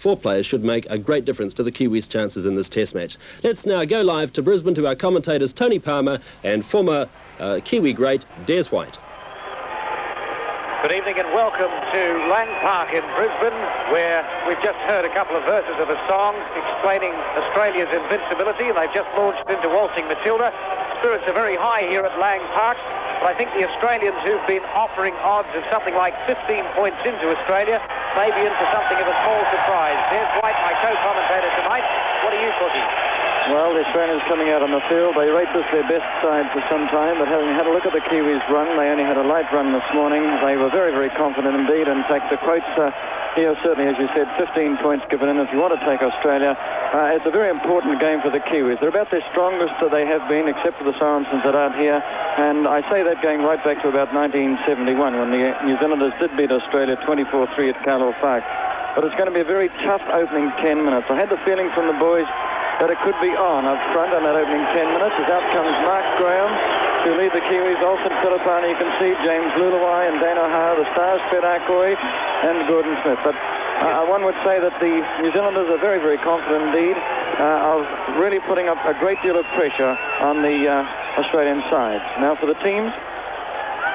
4 players should make a great difference to the Kiwis' chances in this Test match. Let's now go live to Brisbane to our commentators Tony Palmer and former Kiwi great Des White. Good evening and welcome to Lang Park in Brisbane, where we've just heard a couple of verses of a song explaining Australia's invincibility, and they've just launched into Waltzing Matilda. Spirits are very high here at Lang Park, but I think the Australians who've been offering odds of something like 15 points into Australia may be in for something of a small surprise. Des White, my co-commentator tonight, what are you cooking? Well, the Australians coming out on the field, they rate this their best side for some time, but having had a look at the Kiwis' run, they only had a light run this morning. They were very, very confident indeed. In fact, the quotes here, certainly, as you said, 15 points given in if you want to take Australia. It's a very important game for the Kiwis. They're about their strongest that they have been, except for the Sorensens that aren't here. And I say that going right back to about 1971, when the New Zealanders did beat Australia 24-3 at Carlisle Park. But it's going to be a very tough opening 10 minutes. I had the feeling from the boys that it could be on up front in that opening 10 minutes. As out comes Mark Graham to lead the Kiwis. Olsen Philippani, you can see James Luluai and Dan O'Hara, the stars, Fred Arcoy and Gordon Smith. But one would say that the New Zealanders are very, very confident indeed of really putting up a great deal of pressure on the Australian side. Now for the teams.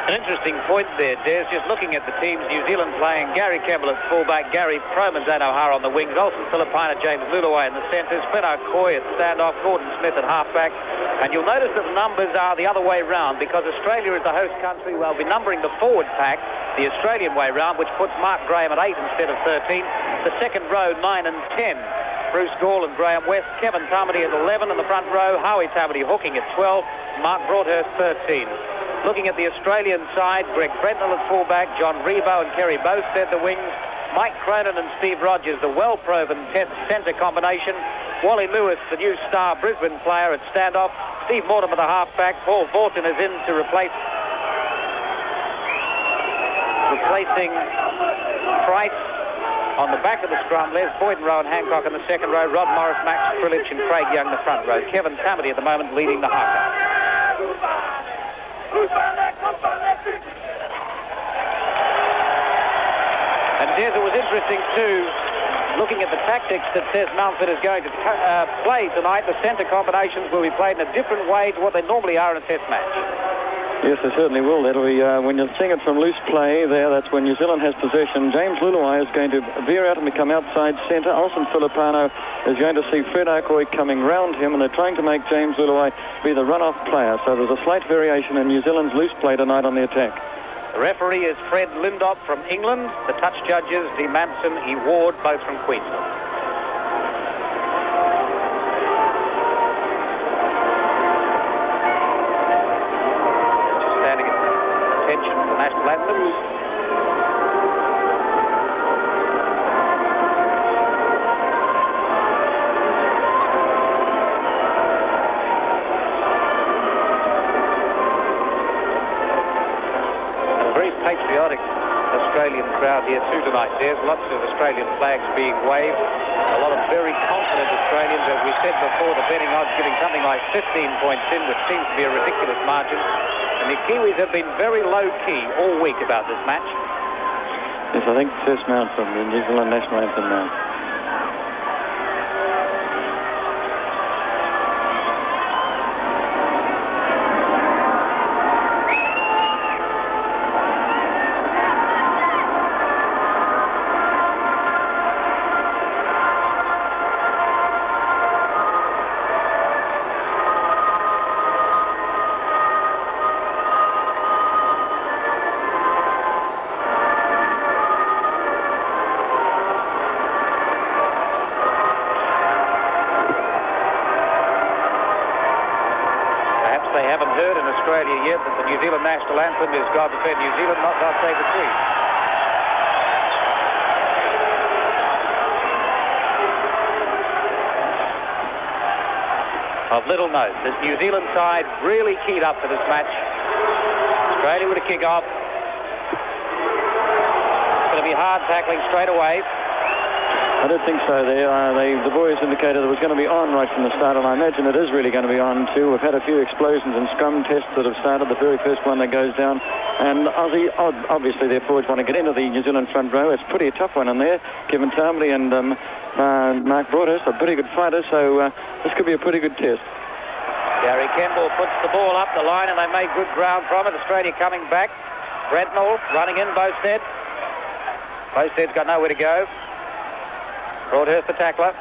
An interesting point there, Des, just looking at the teams. New Zealand playing Gary Campbell at fullback, Gary Proman, Dan O'Hara on the wings, Olsen Philippine, James Luluai in the centres, Fred Arcoy at standoff, Gordon Smith at halfback. And you'll notice that the numbers are the other way round, because Australia is the host country. We'll be numbering the forward pack the Australian way round, which puts Mark Graham at 8 instead of 13. The second row, 9 and 10. Bruce Gall and Graham West, Kevin Tamati at 11 in the front row, Howie Tamati hooking at 12, Mark Broadhurst 13. Looking at the Australian side, Greg Brentnell at fullback, John Rebo and Kerry Bowstead the wings, Mike Cronin and Steve Rogers, the well-proven centre combination, Wally Lewis, the new star Brisbane player at standoff, Steve Mortimer the halfback, Paul Vorton is in to replacing Price. On the back of the scrum, Les Boyden, Rowan Hancock in the second row, Rod Morris, Max Krilich and Craig Young the front row. Kevin Tamati at the moment leading the haka. And Des, it was interesting too, looking at the tactics that Des Mountford is going to play tonight. The centre combinations will be played in a different way to what they normally are in a Test match. Yes, they certainly will. That'll be when you're seeing it from loose play there, that's when New Zealand has possession. James Luluai is going to veer out and become outside centre. Olsen Philippano is going to see Fred Arcoy coming round him, and they're trying to make James Luluai be the run-off player. So there's a slight variation in New Zealand's loose play tonight on the attack. The referee is Fred Lindop from England. The touch judges, Dee Manson, E. Ward, both from Queensland. National anthems. And a very patriotic Australian crowd here too tonight. There's lots of Australian flags being waved. A lot of very confident Australians, as we said before, the betting odds giving something like 15 points in, which seems to be a ridiculous margin. And the Kiwis have been very low-key all week about this match. Yes, I think first mount from the New Zealand national anthem now. They haven't heard in Australia yet that the New Zealand national anthem is God Defend New Zealand, not God Save the Queen. Of little note, this New Zealand side really keyed up for this match. Australia with a kick-off. It's going to be hard tackling straight away. I don't think so. The boys indicated it was going to be on right from the start, and I imagine it is really going to be on too. We've had a few explosions and scrum tests that have started. The very first one that goes down, and Aussie, obviously their forwards want to get into the New Zealand front row. It's pretty a tough one in there. Kevin Tamati and Mark Broadhurst, a pretty good fighter, so this could be a pretty good test. Gary Campbell puts the ball up the line, and they made good ground from it. Australia coming back. Brentnall running in, Bowstead. Bowstead's got nowhere to go. Broadhurst the tackler.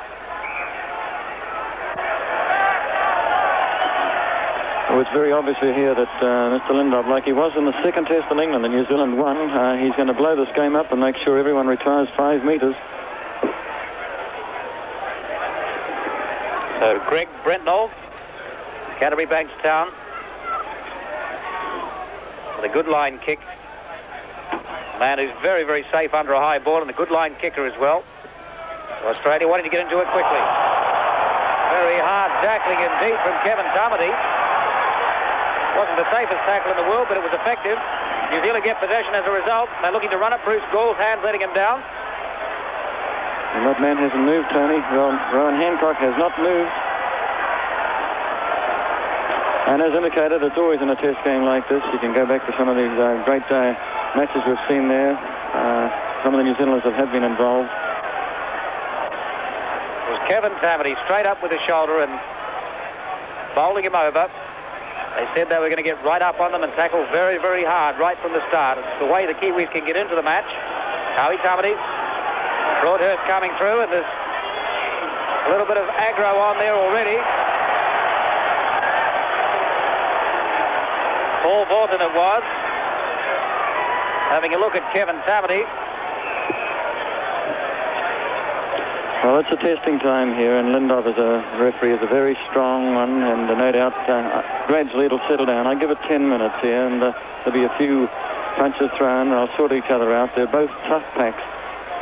Well, it's very obvious here that Mr. Lindop, like he was in the second test in England, and New Zealand won, he's going to blow this game up and make sure everyone retires 5 metres. So Greg Brentnall, Canterbury Bankstown, with a good line kick. Man who's very, very safe under a high ball, and a good line kicker as well. So Australia wanting to get into it quickly. Very hard tackling indeed from Kevin Tamati. Wasn't the safest tackle in the world, but it was effective. New Zealand get possession as a result. They're looking to run it. Bruce Gall's hands letting him down. And that man hasn't moved, Tony. Rowan Hancock has not moved. And as indicated, it's always in a test game like this. You can go back to some of these great matches we've seen there. Some of the New Zealanders that have been involved. It was Kevin Tamati straight up with his shoulder and bowling him over. They said they were going to get right up on them and tackle very, very hard right from the start. It's the way the Kiwis can get into the match. Howie Tamati. Broadhurst coming through, and there's a little bit of aggro on there already. Paul Borton it was. Having a look at Kevin Tamati. Well, it's a testing time here, and Lindop as a referee is a very strong one, and no doubt gradually it'll settle down. I give it 10 minutes here, and there'll be a few punches thrown, and I'll sort each other out. They're both tough packs,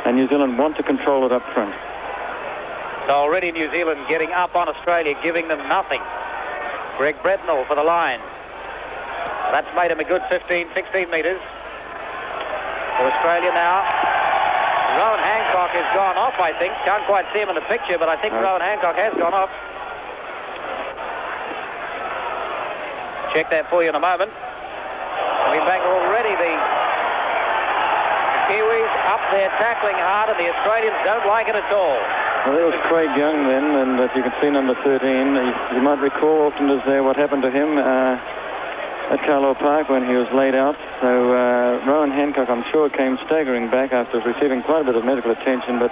and New Zealand want to control it up front. So already New Zealand getting up on Australia, giving them nothing. Greg Brentnall for the line. That's made him a good 15, 16 metres. For Australia now. Rowan Hancock has gone off, I think. Can't quite see him in the picture, but I think Rowan Hancock has gone off. Check that for you in a moment. Coming back already, the Kiwis up there tackling hard, and the Australians don't like it at all. Well, there was Craig Young then, and as you can see, number 13. You might recall, Auckland is there, what happened to him at Carlisle Park when he was laid out. So Rowan Hancock, I'm sure, came staggering back after receiving quite a bit of medical attention, but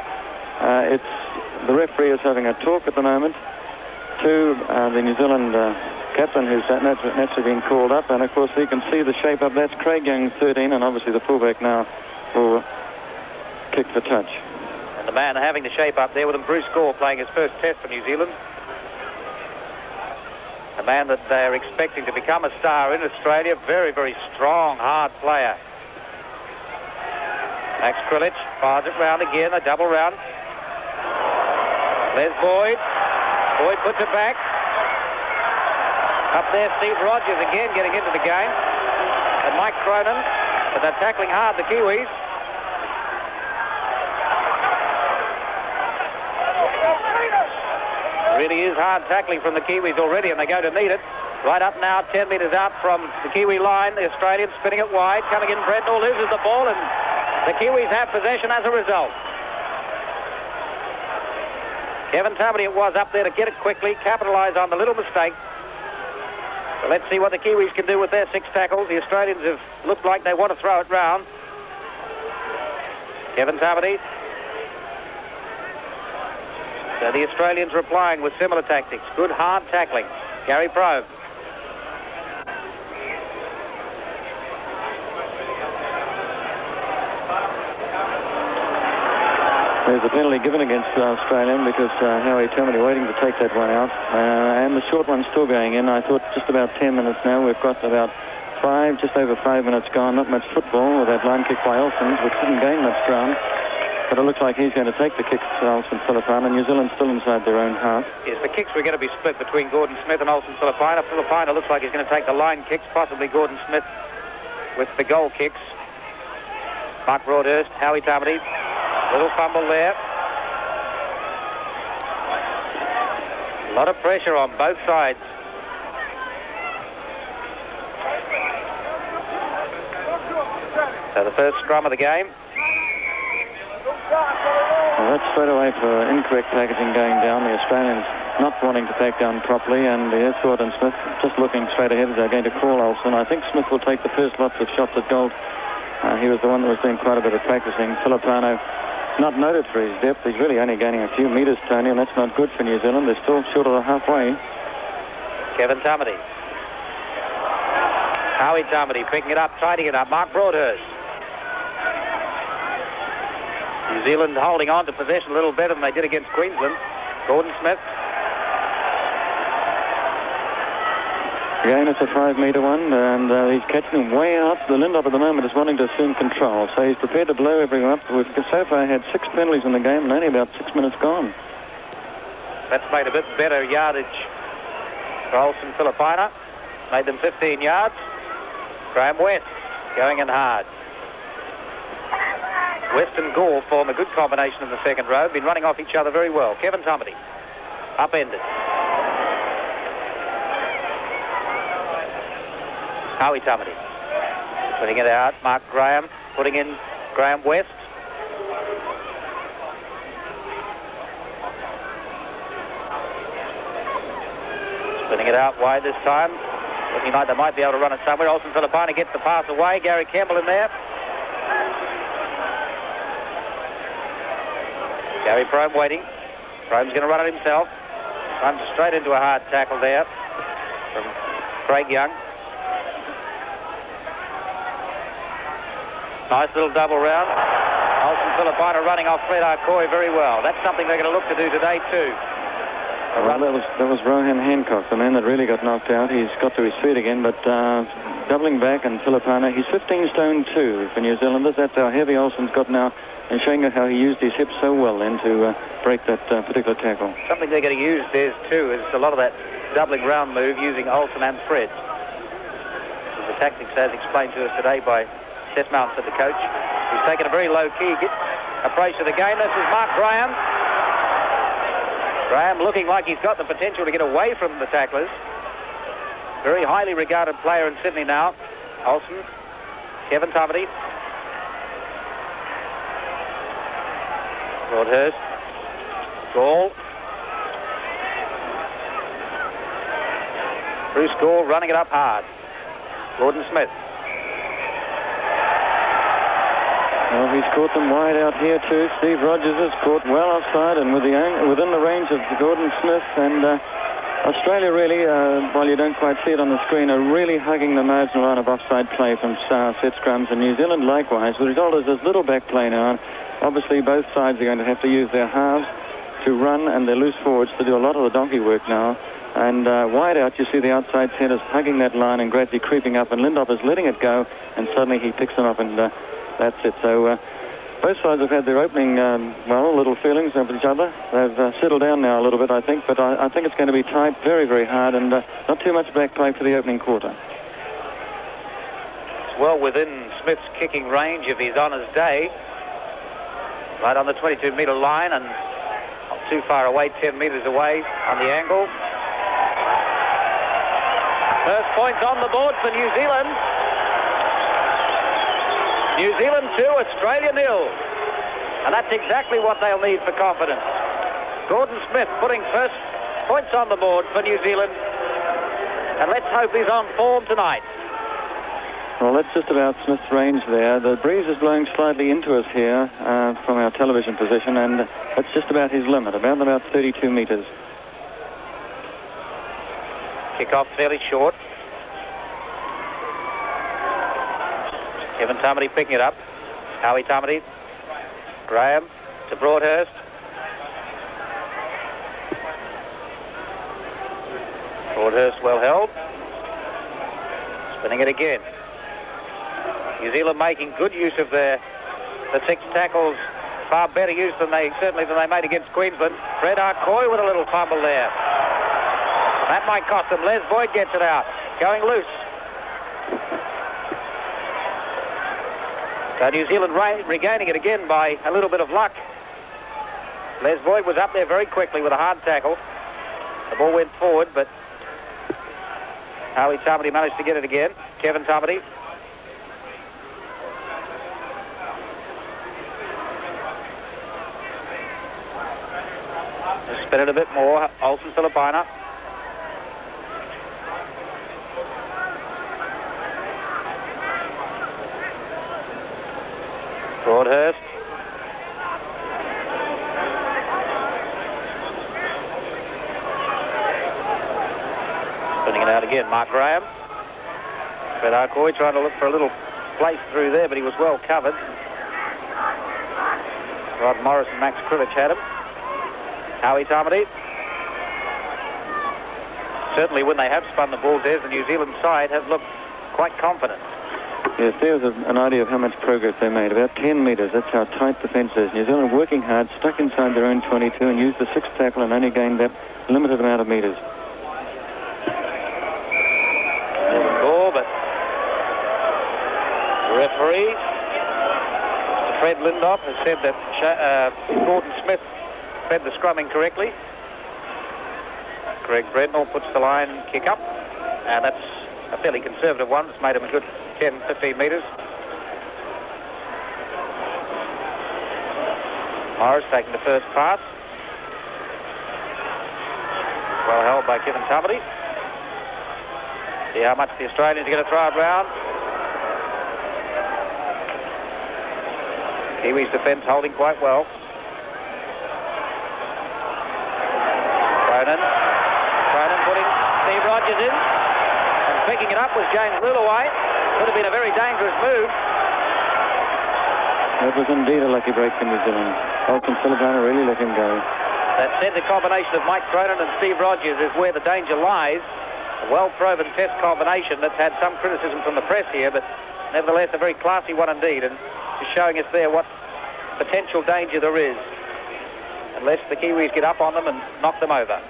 the referee is having a talk at the moment to the New Zealand captain, who's naturally been called up, and of course you can see the shape up. That's Craig Young, 13, and obviously the fullback now will kick the touch. And the man having the shape up there with him, Bruce Gore, playing his first test for New Zealand. A man that they're expecting to become a star in Australia. Very, very strong, hard player. Max Krilich fires it round again, a double round. Les Boyd. Boyd puts it back. Up there, Steve Rogers again getting into the game. And Mike Cronin, but they're tackling hard, the Kiwis. Really is hard tackling from the Kiwis already, and they're going to need it. Right up now, 10 metres out from the Kiwi line. The Australians spinning it wide. Coming in, Brentnall loses the ball, and the Kiwis have possession as a result. Kevin Tamati it was up there to get it quickly, capitalise on the little mistake. So let's see what the Kiwis can do with their 6 tackles. The Australians have looked like they want to throw it round. Kevin Tamati. So the Australians replying with similar tactics. Good hard tackling. Gary Probe. There's a penalty given against Australian because Howie Tamati waiting to take that one out. And the short one's still going in. I thought just about 10 minutes now. We've got about just over 5 minutes gone. Not much football with that line kick by Olsen, which didn't gain much ground. But it looks like he's going to take the kicks, Olsen Philippine, and New Zealand still inside their own half. Yes, the kicks were going to be split between Gordon Smith and Olsen Philippine. Philippine, it looks like he's going to take the line kicks, possibly Gordon Smith with the goal kicks. Mark Broadhurst, Howie Tamati, little fumble there. A lot of pressure on both sides. So the first scrum of the game. Well, that's straight away for incorrect packaging going down. The Australians not wanting to pack down properly, and here's Gordon Smith just looking straight ahead as they're going to call Olsen. I think Smith will take the first lots of shots at gold. He was the one that was doing quite a bit of practicing. Filipino, not noted for his depth. He's really only gaining a few metres, Tony, and that's not good for New Zealand. They're still short of the halfway. Kevin Tamati. Howie Tamati picking it up, tidying it up. Mark Broadhurst. New Zealand holding on to possession a little better than they did against Queensland. Gordon Smith. Again, it's a 5-metre one, and he's catching him way out. The Lindop at the moment is wanting to assume control, so he's prepared to blow everyone up. We've so far had 6 penalties in the game and only about 6 minutes gone. That's made a bit better yardage for Olsen Filipina. Made them 15 yards. Graham West going in hard. West and Gore form a good combination in the second row. Been running off each other very well. Kevin Tamati. Upended. Howie Tamati. Putting it out. Mark Graham. Putting in Graham West. Spinning it out wide this time. Looking like they might be able to run it somewhere. Olsen Filipina gets the pass away. Gary Campbell in there. Gary Prome waiting. Prome's going to run it himself. Runs straight into a hard tackle there from Craig Young. Nice little double round. Olsen Filipina running off Fred Arcoy very well. That's something they're going to look to do today too. Well, that was Rohan Hancock, the man that really got knocked out. He's got to his feet again, but doubling back, and Filipina, he's 15 stone 2 for New Zealanders. That's how heavy Olsen's got now, and showing how he used his hips so well then to break that particular tackle. Something they're going to use there too is a lot of that doubling round move using Olsen and Fred. The tactics as explained to us today by Seth Mounts, the coach. He's taken a very low-key approach to the game. This is Mark Graham. Graham looking like he's got the potential to get away from the tacklers. Very highly regarded player in Sydney now. Olsen, Kevin Tamati. Broadhurst. Gall. Bruce Gall running it up hard. Gordon Smith. Well, he's caught them wide out here too. Steve Rogers has caught well offside and within the range of Gordon Smith. And Australia really, while you don't quite see it on the screen, are really hugging the marginal line of offside play from set scrums. And New Zealand likewise. The result is there's little back play now. Obviously, both sides are going to have to use their halves to run and their loose forwards to do a lot of the donkey work now. And wide out, you see the outside centres hugging that line and gradually creeping up. And Lindop is letting it go, and suddenly he picks them up and... that's it. So both sides have had their opening, little feelings of each other. They've settled down now a little bit, I think. But I think it's going to be tight very, very hard, and not too much back play for the opening quarter. It's well within Smith's kicking range if he's on his day. Right on the 22-metre line and not too far away, 10 metres away on the angle. First points on the board for New Zealand. New Zealand 2, Australia 0. And that's exactly what they'll need for confidence. Gordon Smith putting first points on the board for New Zealand. And let's hope he's on form tonight. Well, that's just about Smith's range there. The breeze is blowing slightly into us here from our television position, and that's just about his limit, about 32 metres. Kick-off fairly short. Kevin Tamati picking it up. Howie Tamati. Graham to Broadhurst. Broadhurst well held. Spinning it again. New Zealand making good use of the 6 tackles. Far better use than they made against Queensland. Fred Arcoy with a little fumble there. That might cost them. Les Boyd gets it out. Going loose. So New Zealand regaining it again by a little bit of luck. Les Boyd was up there very quickly with a hard tackle. The ball went forward, but Howie Tamati managed to get it again. Kevin Tamati. Just spin it a bit more. Olsen Filipina. Broadhurst. Spinning it out again. Mark Graham. Fred Arcoy trying to look for a little place through there, but he was well covered. Rod Morris and Max Krivich had him. Howie Tamati. Certainly when they have spun the ball, Des, the New Zealand side have looked quite confident. Yes, there's an idea of how much progress they made. About 10 metres, that's how tight the fence is. New Zealand working hard, stuck inside their own 22 and used the sixth tackle and only gained that limited amount of metres. There's a ball, but the referee, Fred Lindhoff, has said that Gordon Smith fed the scrum incorrectly. Greg Brednall puts the line kick up, and that's a fairly conservative one. It's made him a good 10, 15 metres. Morris taking the first pass. Well held by Kevin Tamati. See how much the Australians are going to throw it round. Kiwis defence holding quite well. Cronin putting Steve Rogers in. And picking it up was James Lulaway. Could have been a very dangerous move. That was indeed a lucky break for New Zealand. Olsen Filipina really let him go. That said, the combination of Mike Cronin and Steve Rogers is where the danger lies. A well-proven test combination that's had some criticism from the press here, but nevertheless a very classy one indeed, and is showing us there what potential danger there is, unless the Kiwis get up on them and knock them over.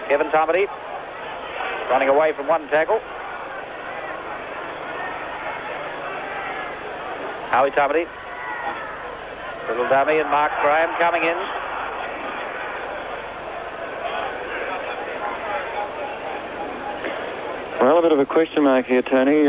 Kevin Tamati running away from one tackle. Howie Tamati. Little dummy and Mark Graham coming in. Well, a bit of a question mark here, Tony.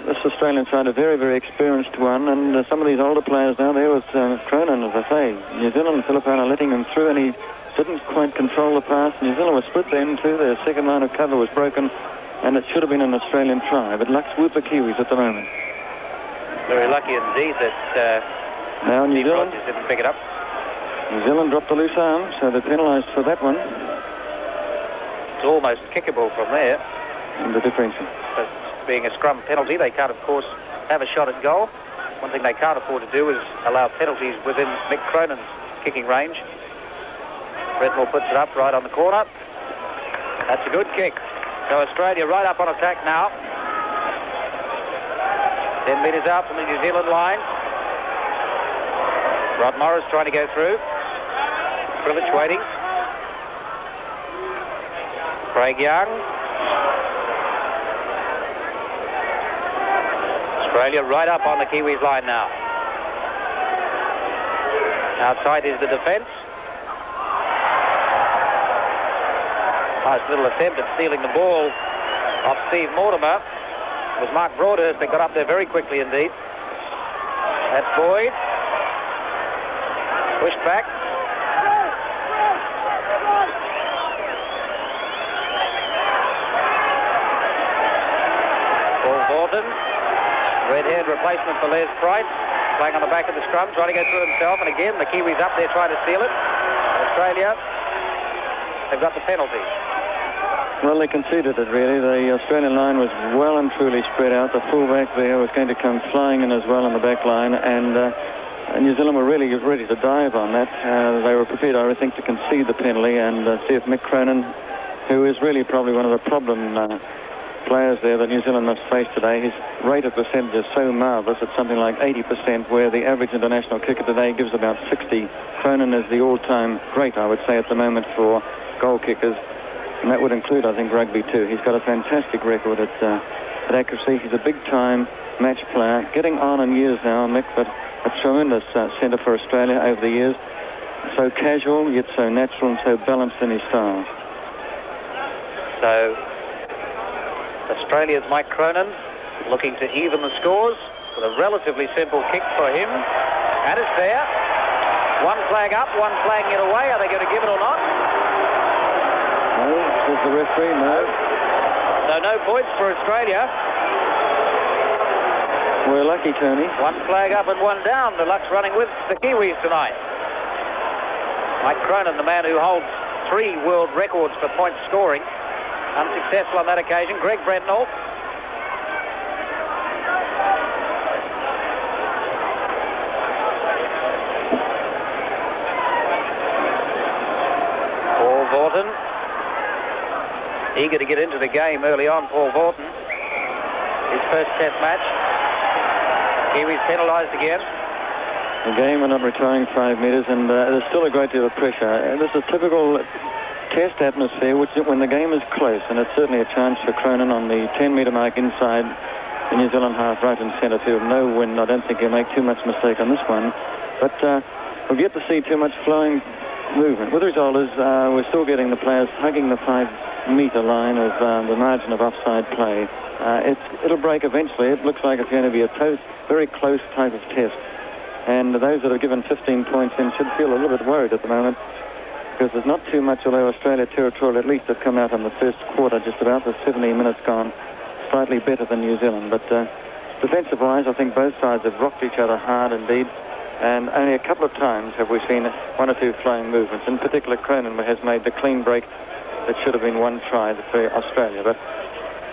This Australian side, a very, very experienced one, and some of these older players now, there was Cronin, as I say. New Zealand and Filipina letting him through, and he didn't quite control the pass. New Zealand was split then too. Their second line of cover was broken, and it should have been an Australian try, but luck's with the Kiwis at the moment. Very lucky indeed that now New Zealand didn't pick it up. New Zealand dropped the loose arm, so they're penalised for that one. It's almost kickable from there. And the differential. But being a scrum penalty, they can't, of course, have a shot at goal. One thing they can't afford to do is allow penalties within Mick Cronin's kicking range. Brednall puts it up right on the corner. That's a good kick. So Australia right up on attack now. 10 metres out from the New Zealand line. Rod Morris trying to go through. Krivich waiting. Craig Young. Australia right up on the Kiwis line now. How tight is the defence? Nice little attempt at stealing the ball off Steve Mortimer. It was Mark Broadhurst that got up there very quickly indeed. That's Boyd. Pushed back. Paul Thornton. Red-haired replacement for Les Price, playing on the back of the scrum, trying to go through himself, and again the Kiwis up there trying to steal it. Australia, they've got the penalty. Well, they conceded it really. The Australian line was well and truly spread out. The fullback there was going to come flying in as well in the back line, and New Zealand were really ready to dive on that. They were prepared, I think, to concede the penalty and see if Mick Cronin, who is really probably one of the problem players there that New Zealand must face today. His rate of percentage is so marvellous. It's something like 80%, where the average international kicker today gives about 60. Cronin is the all-time great, I would say, at the moment for goal kickers, and that would include, I think, rugby too. He's got a fantastic record at accuracy. He's a big-time match player, getting on in years now, Mick, but a tremendous centre for Australia over the years. So casual, yet so natural and so balanced in his style. So Australia's Mike Cronin looking to even the scores with a relatively simple kick for him. And it's there. One flag up, one flagging it away. Are they going to give it or not? says the referee. No. So no points for Australia. We're lucky, Tony. One flag up and one down. The Luck's running with the Kiwis tonight. Mike Cronin, the man who holds 3 world records for point scoring, unsuccessful on that occasion. Greg Brentnall. Paul Vaughton, eager to get into the game early on. Paul Vaughton, his first test match. Kiwis penalised again. The game, we're not retiring 5 metres, and there's still a great deal of pressure. This is typical test atmosphere, which when the game is close, and it's certainly a chance for Cronin on the 10-metre mark inside the New Zealand half, right in centre field. No wind. I don't think he'll make too much mistake on this one, but we'll get to see too much flowing movement. With the result is we're still getting the players hugging the 5-metre line of the margin of offside play. It'll break eventually. It looks like it's going to be a very close type of test. And those that have given 15 points in should feel a little bit worried at the moment, because there's not too much, although Australia territorial at least have come out in the first quarter, just about the 17 minutes gone, slightly better than New Zealand. But defensive-wise, I think both sides have rocked each other hard indeed, and only a couple of times have we seen 1 or 2 flowing movements. In particular, Cronin has made the clean break that should have been 1 try for Australia. But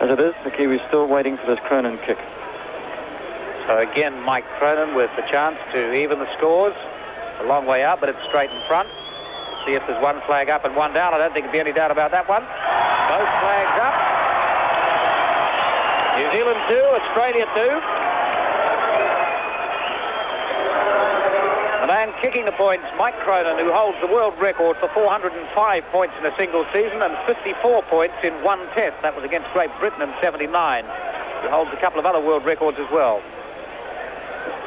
as it is, the Kiwis still waiting for this Cronin kick. So again, Mike Cronin with the chance to even the scores. A long way out, but it's straight in front. See if there's 1 flag up and 1 down. I don't think there'd be any doubt about that one. Both flags up. New Zealand 2, Australia 2. The man kicking the points, Mike Cronin, who holds the world record for 405 points in a single season and 54 points in 1 test. That was against Great Britain in '79. He holds a couple of other world records as well.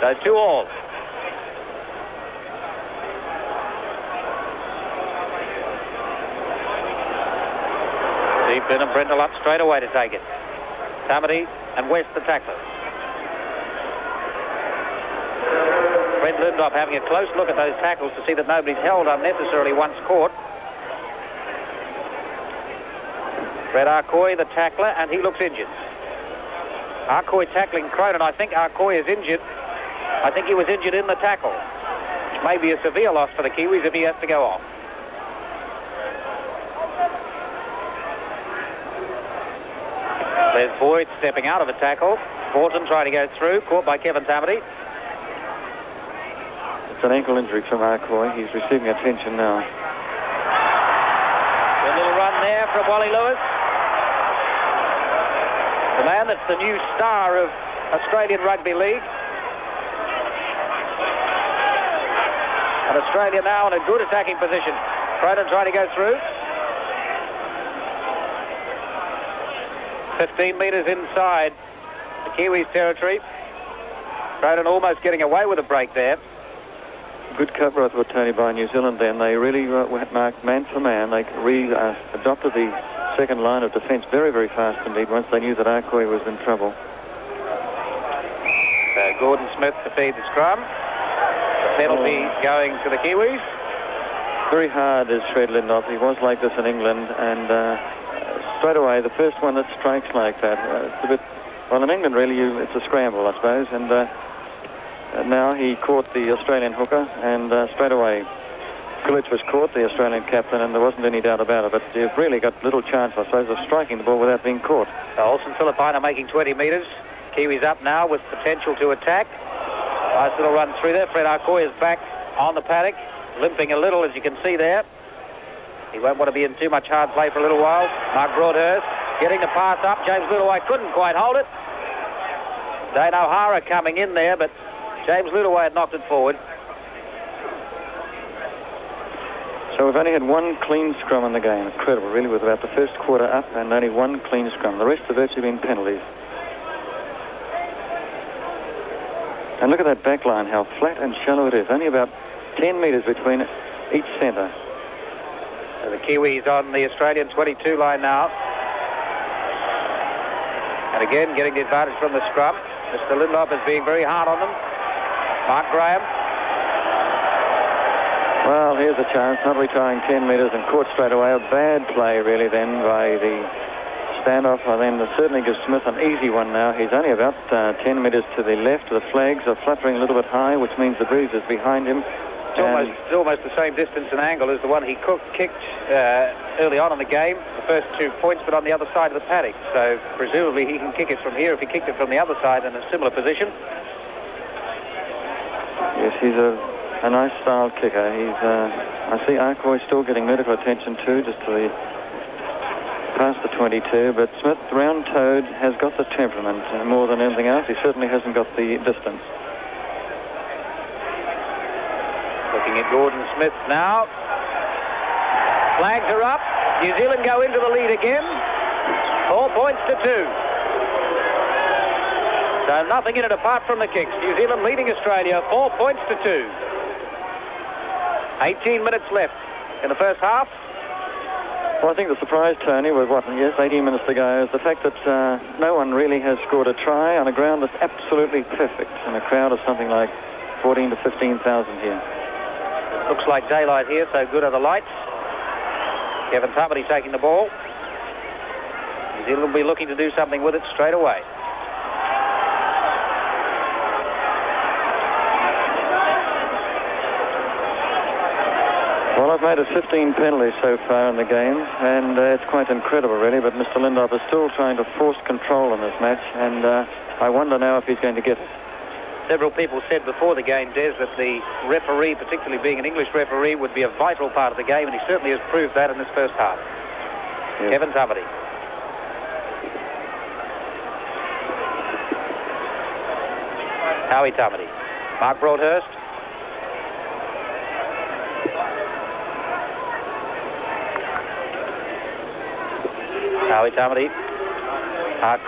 So 2-all. Deep in and Brendel up straight away to take it. Tamati and West the tackler. Brent Lindop having a close look at those tackles to see that nobody's held unnecessarily once caught. Fred Arcoy, the tackler, and he looks injured. Arcoy tackling Cronin. I think Arcoy is injured. I think he was injured in the tackle, which may be a severe loss for the Kiwis if he has to go off. There's Boyd stepping out of a tackle. Borton trying to go through, caught by Kevin Tamati. It's an ankle injury from Arcoy. He's receiving attention now. A little run there from Wally Lewis. The man that's the new star of Australian Rugby League. And Australia now in a good attacking position. Cronin trying to go through. 15 metres inside the Kiwis' territory. Cronin almost getting away with a break there. Good cover, I thought, Tony, by New Zealand then. They really marked man for man. They adopted the second line of defence very, very fast indeed once they knew that Arcoy was in trouble. Gordon Smith to feed the scrum. The penalty going to the Kiwis. Very hard is Fred Lindop. He was like this in England, and straight away, the first one that strikes like that, it's a bit... Well, in England, really, it's a scramble, I suppose, and now he caught the Australian hooker, and straight away, Kulich was caught, the Australian captain, and there wasn't any doubt about it, but you've really got little chance, I suppose, of striking the ball without being caught. Olsen Philippine making 20 metres. Kiwis up now with potential to attack. Nice little run through there. Fred Arcoy is back on the paddock, limping a little, as you can see there. He won't want to be in too much hard play for a little while. Mark Broadhurst getting the pass up. James Lulaway couldn't quite hold it. Dane O'Hara coming in there, but James Lulaway had knocked it forward. So we've only had 1 clean scrum in the game. Incredible, really, with about the first quarter up and only 1 clean scrum. The rest have virtually been penalties. And look at that back line, how flat and shallow it is. Only about 10 metres between each centre. So the Kiwis on the Australian 22 line now. And again, getting the advantage from the scrum. Mr. Lindop is being very hard on them. Mark Graham. Well, here's a chance, not retiring 10 metres and caught straight away. A bad play, really, then, by the standoff. I then certainly gives Smith an easy one now. He's only about 10 metres to the left. The flags are fluttering a little bit high, which means the breeze is behind him. It's almost the same distance and angle as the one he kicked early on in the game, the first 2 points, but on the other side of the paddock. So presumably he can kick it from here if he kicked it from the other side in a similar position. Yes, he's a nice style kicker. I see Arcoy still getting medical attention too, just to the past the 22. But Smith, round-toed, has got the temperament more than anything else. He certainly hasn't got the distance. Looking at Gordon Smith now. Flags are up. New Zealand go into the lead again. 4 points to 2. So nothing in it apart from the kicks. New Zealand leading Australia 4 points to 2. 18 minutes left in the first half. Well, I think the surprise, Tony, with 18 minutes to go, is the fact that no one really has scored a try on a ground that's absolutely perfect, and a crowd of something like 14 to 15,000 here. Looks like daylight here, so good are the lights. Kevin Tummity taking the ball. New Zealand will be looking to do something with it straight away. Well, I've made it 15 penalties so far in the game, and it's quite incredible, really, but Mr. Lindop is still trying to force control in this match, and I wonder now if he's going to get it. Several people said before the game, Des, that the referee, particularly being an English referee, would be a vital part of the game, and he certainly has proved that in this first half. Yes. Kevin Tummity. Howie Tummity. Mark Broadhurst. Howie Tummity.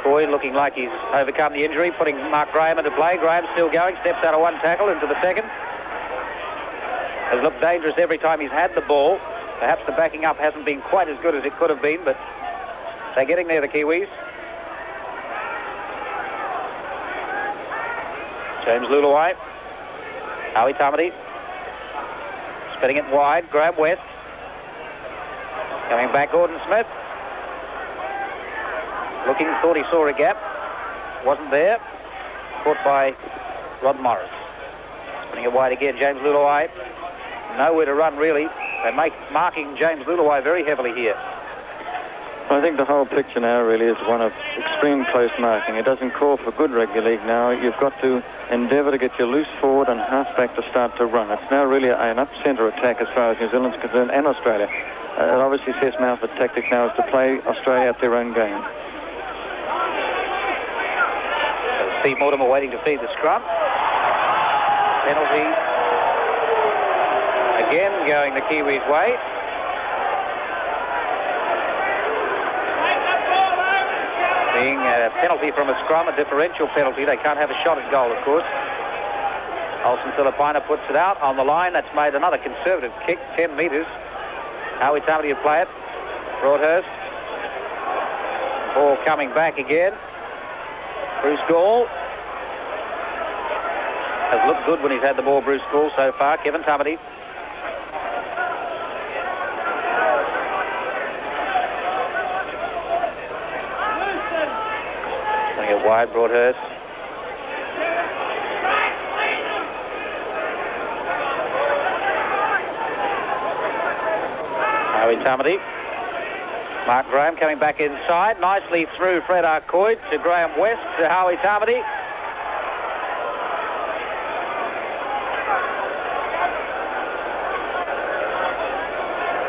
Coy looking like he's overcome the injury, putting Mark Graham into play. Graham's still going, steps out of one tackle into the second. Has looked dangerous every time he's had the ball. Perhaps the backing up hasn't been quite as good as it could have been, but they're getting there, the Kiwis. James Luluai. Howie Tummity. Spinning it wide. Graham West. Coming back, Gordon Smith. Looking, thought he saw a gap. Wasn't there. Caught by Rod Morris. Spinning it wide again, James Luluai. Nowhere to run, really. They're marking James Luluai very heavily here. I think the whole picture now really is one of extreme close marking. It doesn't call for good rugby league now. You've got to endeavour to get your loose forward and half-back to start to run. It's now really an up-centre attack as far as New Zealand's concerned, and Australia. It obviously says Mountford's tactic now is to play Australia at their own game. Steve Mortimer waiting to feed the scrum. Penalty. Again going the Kiwis' way. Being a penalty from a scrum, a differential penalty. They can't have a shot at goal, of course. Olsen Filipina puts it out on the line. That's made another conservative kick, 10 metres. Howie Tummity will play it. Broadhurst. Ball coming back again. Bruce Gall. Has looked good when he's had the ball, Bruce Gall, so far. Kevin Tummity. Putting it wide, Broadhurst. Howie Tummity. Mark Graham coming back inside, nicely through Fred Arcoy to Graham West to Howie Tummity.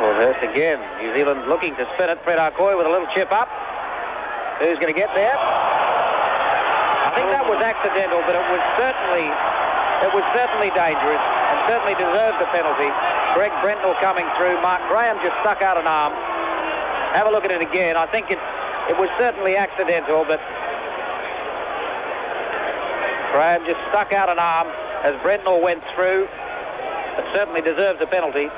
Broadhurst again. New Zealand looking to spin it. Fred Arcoy with a little chip up. Who's going to get there? I think that was accidental, but it was certainly dangerous and certainly deserved the penalty. Greg Brentnell coming through. Mark Graham just stuck out an arm. Have a look at it again. I think it was certainly accidental, but Graham just stuck out an arm as Brentnell went through. It certainly deserves a penalty.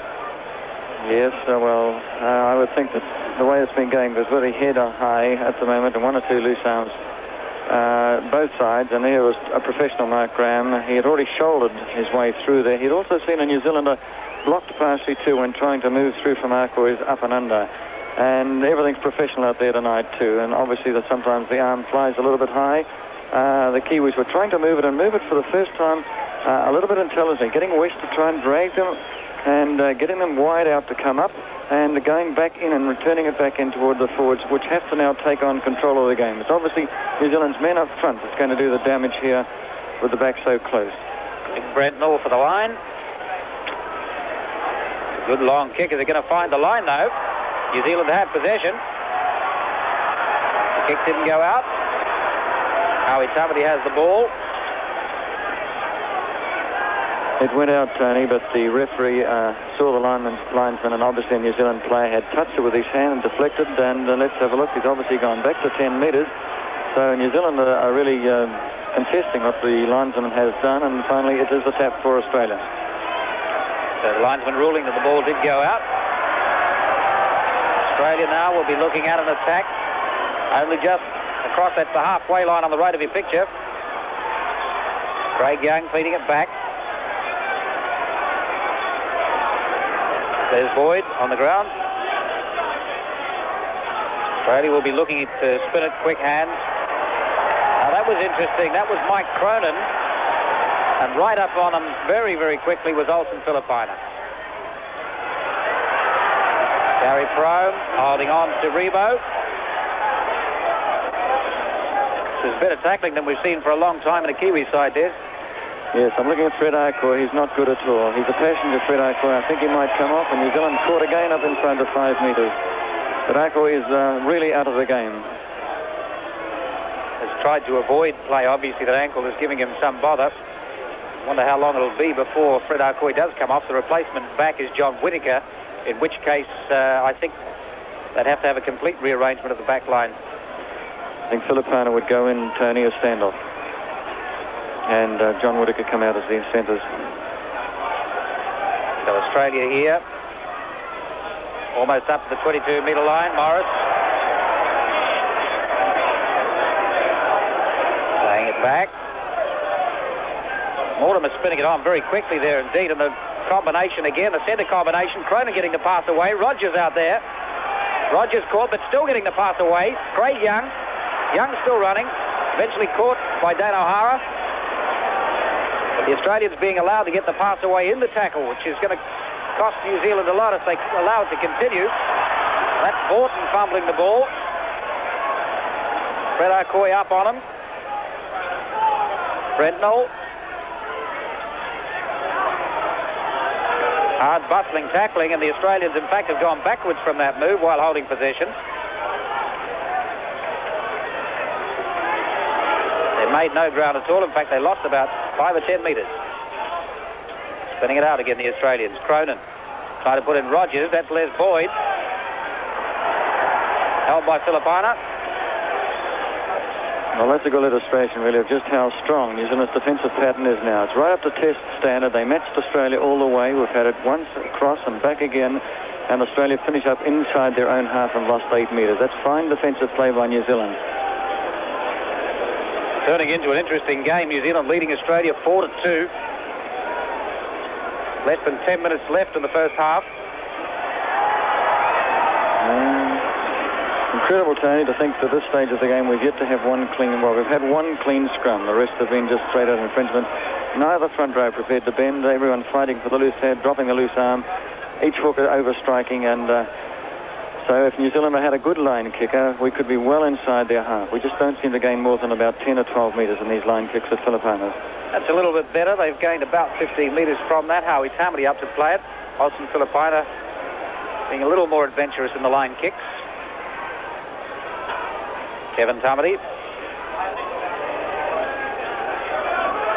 Yes, well, I would think that the way it's been going, there's very head high at the moment and one or two loose arms both sides, and there was a professional, Mark Graham. He had already shouldered his way through there. He'd also seen a New Zealander blocked partially too when trying to move through from Arcois up and under. And everything's professional out there tonight too. And obviously that sometimes the arm flies a little bit high. The Kiwis were trying to move it for the first time a little bit intelligently, getting West to try and drag them and getting them wide out to come up and going back in and returning it back in toward the forwards, which have to now take on control of the game. It's obviously New Zealand's men up front that's going to do the damage here with the back so close. Brentnall for the line. Good long kick. Is it going to find the line though? New Zealand had possession. The kick didn't go out. Howie Tamati has the ball. It went out, Tony, but the referee saw the linesman, and obviously a New Zealand player had touched it with his hand and deflected, and let's have a look. He's obviously gone back to 10 metres. So New Zealand are really contesting what the linesman has done, and finally it is a tap for Australia. So the linesman ruling that the ball did go out. Australia now will be looking at an attack only just across the halfway line on the right of your picture. Craig Young feeding it back. There's Boyd on the ground. Australia will be looking to spin it quick hands. Now that was interesting. That was Mike Cronin. And right up on him very, very quickly was Olsen Filipina. Gary Prome holding on to Rebo. There's better tackling than we've seen for a long time in the Kiwi side, Des. Yes, I'm looking at Fred Arcois. He's not good at all. He's a passenger, Fred Arcois. I think he might come off, and New Zealand caught again up in front of 5 metres. But Arcois is really out of the game. Has tried to avoid play. Obviously, that ankle is giving him some bother. Wonder how long it'll be before Fred Arcois does come off. The replacement back is John Whittaker, in which case I think they'd have to have a complete rearrangement of the back line. I think Filipina would go in, Tony, a standoff. And John Whittaker come out as the centres. So Australia here, almost up to the 22-metre line. Morris laying it back. Mortimer spinning it on very quickly there indeed, and the combination again, the centre combination. Cronin getting the pass away. Rogers out there. Rogers caught, but still getting the pass away. Craig Young. Young still running. Eventually caught by Dan O'Hara. The Australians being allowed to get the pass away in the tackle, which is going to cost New Zealand a lot if they allow it to continue. That's Borton fumbling the ball. Fred Arcois up on him. Brentnall. Hard bustling tackling, and the Australians in fact have gone backwards from that move while holding possession. They made no ground at all. In fact, they lost about 5 or 10 metres. Spinning it out again, the Australians. Cronin trying to put in Rogers. That's Les Boyd. Held by Filipina. Well, that's a good illustration, really, of just how strong New Zealand's defensive pattern is now. It's right up to test standard. They matched Australia all the way. We've had it once across and back again, and Australia finish up inside their own half and lost 8 metres. That's fine defensive play by New Zealand. Turning into an interesting game. New Zealand leading Australia 4-2. Less than 10 minutes left in the first half. Incredible, Tony, to think that at this stage of the game we've yet to have one clean. Well, we've had one clean scrum. The rest have been just straight-out infringement. Neither front row prepared to bend. Everyone fighting for the loose head, dropping the loose arm. Each hooker over-striking, and so if New Zealand had a good line kicker, we could be well inside their half. We just don't seem to gain more than about 10 or 12 metres in these line kicks at Filipinas. That's a little bit better. They've gained about 15 metres from that. Howie Tamati up to play it. Olsen Filipina being a little more adventurous in the line kicks. Kevin Tamati.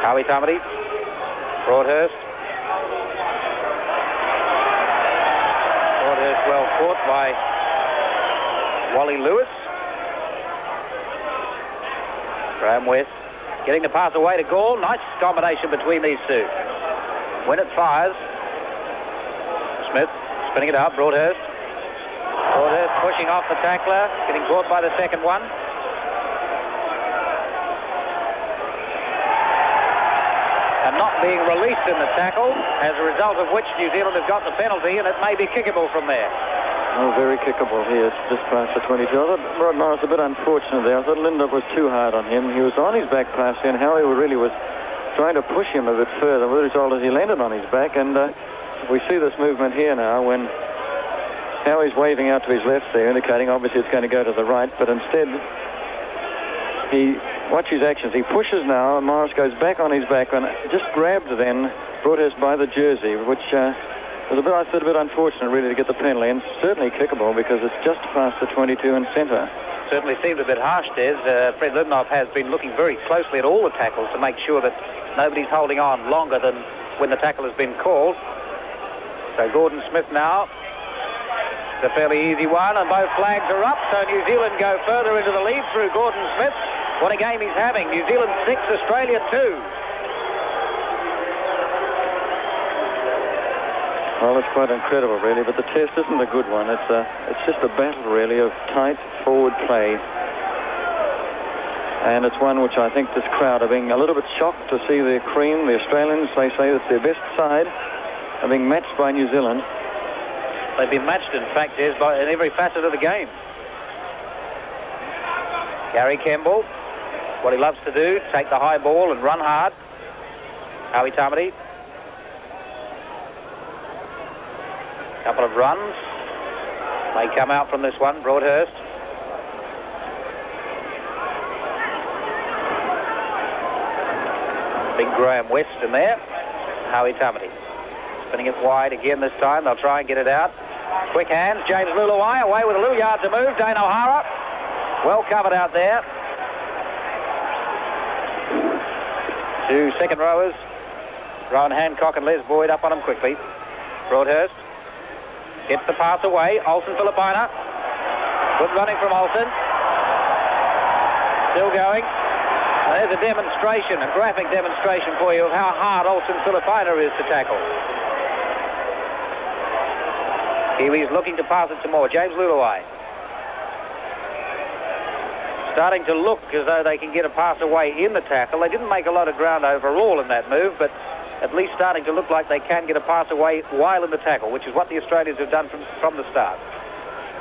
Howie Tamati. Broadhurst. Broadhurst well caught by Wally Lewis. Graham West getting the pass away to Gall. Nice combination between these two. When it fires, Smith spinning it out. Broadhurst. Broadhurst pushing off the tackler, getting caught by the second one. and not being released in the tackle, as a result of which New Zealand have got the penalty, and it may be kickable from there. Oh, very kickable here, just past the 22. I thought Rod Morris a bit unfortunate there. I thought Lindop was too hard on him. He was on his back partially, and Howie really was trying to push him a bit further. The result is he landed on his back, and we see this movement here now when Howie's waving out to his left there, indicating obviously it's going to go to the right, but instead watch his actions. He pushes now, and Morris goes back on his back and just grabbed then Broadhurst by the jersey, which was I thought a bit unfortunate really to get the penalty, and certainly kickable because it's just past the 22 in centre. Certainly seemed a bit harsh, Des. Fred Lidnoff has been looking very closely at all the tackles to make sure that nobody's holding on longer than when the tackle has been called. So Gordon Smith now, it's a fairly easy one, and both flags are up, so New Zealand go further into the lead through Gordon Smith. What a game he's having. New Zealand 6, Australia 2. Well, it's quite incredible, really, but the test isn't a good one. It's just a battle, really, of tight forward play. And it's one which I think this crowd are being a little bit shocked to see the cream, the Australians, they say that's their best side, are being matched by New Zealand. They've been matched, in fact, in every facet of the game. Gary Kemble, what he loves to do, take the high ball and run hard. Howie Tamati. Couple of runs. May come out from this one, Broadhurst. Big Graham West in there. Howie Tamati. Spinning it wide again this time. They'll try and get it out. Quick hands. James Luluai away with a little yard to move. Dane O'Hara. Well covered out there. Two second rowers. Rowan Hancock and Les Boyd up on him quickly. Broadhurst gets the pass away. Olsen Filipina. Good running from Olsen. Still going. And there's a demonstration, a graphic demonstration for you of how hard Olsen Filipina is to tackle. Kiwis looking to pass it some more. James Luluai. Starting to look as though they can get a pass away in the tackle. They didn't make a lot of ground overall in that move, but at least starting to look like they can get a pass away while in the tackle, which is what the Australians have done from the start.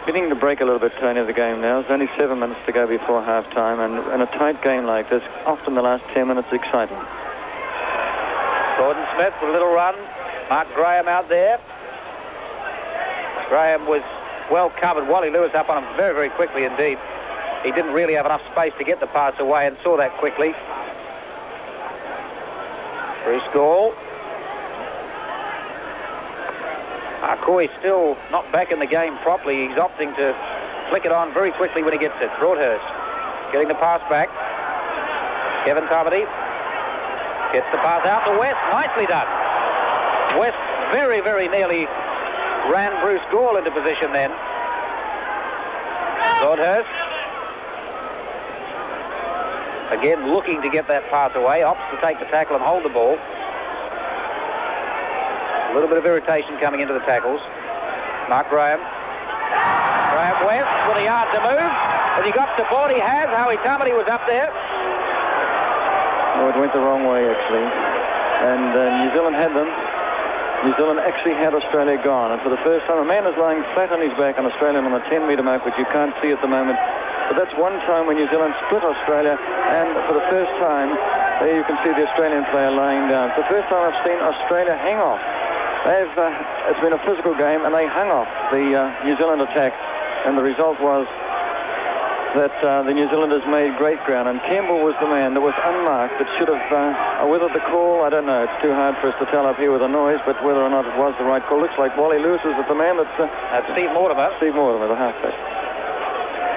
Beginning to break a little bit, Tony, of the game now. There's only 7 minutes to go before half-time, and in a tight game like this, often the last 10 minutes exciting. Gordon Smith with a little run. Mark Graham out there. Graham was well covered. Wally Lewis up on him very, very quickly indeed. He didn't really have enough space to get the pass away and saw that quickly. Bruce Gall. Arkoi still not back in the game properly. He's opting to flick it on very quickly when he gets it. Broadhurst getting the pass back. Kevin Tamati gets the pass out to West. Nicely done. West very, very nearly ran Bruce Gall into position then. Broadhurst again looking to get that pass away. Opts to take the tackle and hold the ball. A little bit of irritation coming into the tackles. Mark Graham. Graham West with a yard to move. Has he got support? He has. Howie Tamati was up there. Oh, it went the wrong way, actually. And New Zealand had them. New Zealand actually had Australia gone. And for the first time, a man is lying flat on his back on Australia on the 10-metre mark, which you can't see at the moment. But that's one time when New Zealand split Australia. And for the first time, there you can see the Australian player lying down. It's the first time I've seen Australia hang off. It's been a physical game, and they hung off the New Zealand attack, and the result was that the New Zealanders made great ground, and Campbell was the man that was unmarked that should have withered the call. I don't know. It's too hard for us to tell up here with the noise, but whether or not it was the right call. Looks like Wally Lewis is the man that's... Steve Mortimer. Steve Mortimer, the halfback.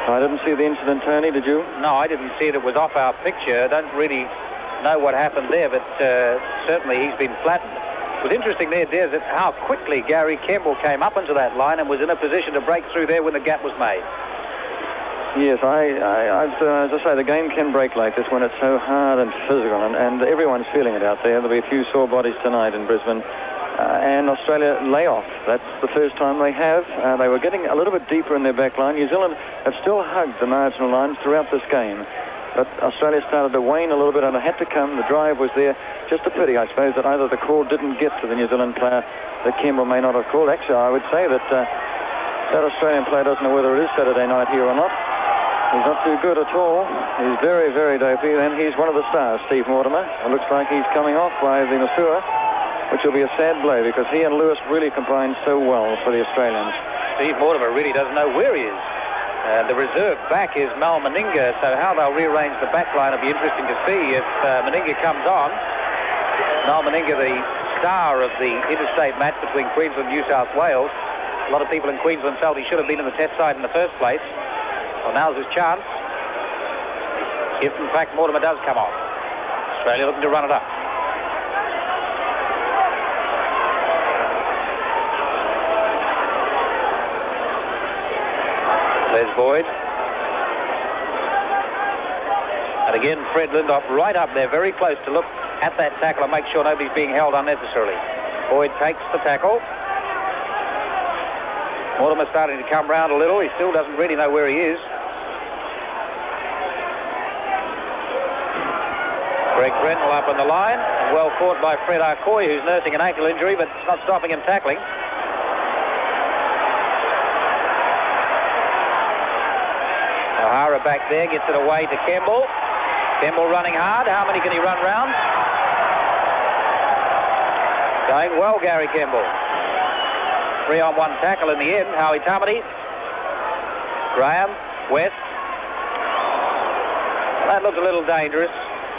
I didn't see the incident, Tony, did you? No, I didn't see it. It was off our picture. I don't really know what happened there, but certainly he's been flattened. It was interesting there, Des, that how quickly Gary Kemble came up into that line and was in a position to break through there when the gap was made. Yes, as I say, the game can break like this when it's so hard and physical, and everyone's feeling it out there. There'll be a few sore bodies tonight in Brisbane. And Australia lay off. That's the first time they have. They were getting a little bit deeper in their back line. New Zealand have still hugged the marginal lines throughout this game. But Australia started to wane a little bit, and it had to come. The drive was there. Just a pity, I suppose, that either the call didn't get to the New Zealand player that Kemble may not have called. Actually, I would say that that Australian player doesn't know whether it is Saturday night here or not. He's not too good at all. He's very, very dopey, and he's one of the stars, Steve Mortimer. It looks like he's coming off by the Masura, which will be a sad blow because he and Lewis really combined so well for the Australians. Steve Mortimer really doesn't know where he is. The reserve back is Mal Meninga, so how they'll rearrange the back line will be interesting to see if Meninga comes on. Mal Meninga, the star of the interstate match between Queensland and New South Wales. A lot of people in Queensland felt he should have been in the test side in the first place. Well, now's his chance. If, in fact, Mortimer does come on. Australia looking to run it up. Les Boyd. And again, Fred Lindop right up there, very close to look at that tackle and make sure nobody's being held unnecessarily. Boyd takes the tackle. Mortimer starting to come round a little. He still doesn't really know where he is. Greg Brendel up on the line. Well caught by Fred Arcoy, who's nursing an ankle injury, but it's not stopping him tackling. O'Hara back there, gets it away to Kemble. Kemble running hard. How many can he run round? Going well, Gary Kemble. 3-on-1 tackle in the end. Howie Tamati. Graham, West. That looked a little dangerous.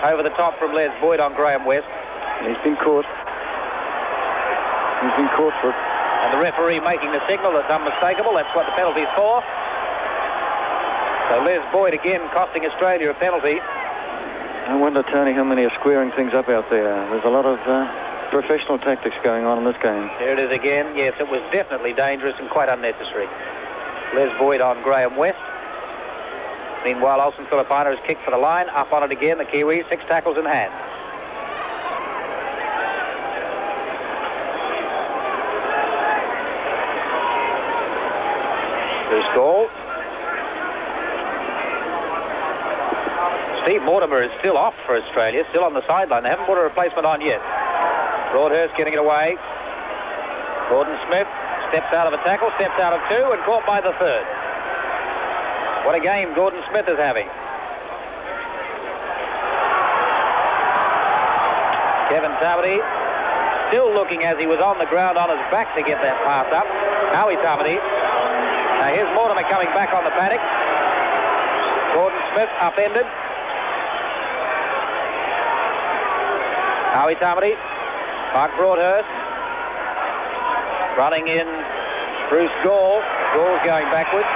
Over the top from Les Boyd on Graham West. He's been caught. He's been caught for it. And the referee making the signal that's unmistakable. That's what the penalty's for. So Les Boyd again costing Australia a penalty. I wonder, Tony, how many are squaring things up out there. There's a lot of professional tactics going on in this game. Here it is again. Yes, it was definitely dangerous and quite unnecessary. Les Boyd on Graham West. Meanwhile, Olsen Filipina has kicked for the line. Up on it again, the Kiwis. 6 tackles in hand. Loose goal. Steve Mortimer is still off for Australia, still on the sideline. They haven't put a replacement on yet. Broadhurst getting it away. Gordon Smith steps out of a tackle, steps out of 2, and caught by the 3rd. What a game Gordon Smith is having. Kevin Tamati still looking as he was on the ground on his back to get that pass up. Howie Tamati. Now here's Mortimer coming back on the paddock. Gordon Smith upended. Howie Tamati. Mark Broadhurst. Running in Bruce Gall. Gall's going backwards.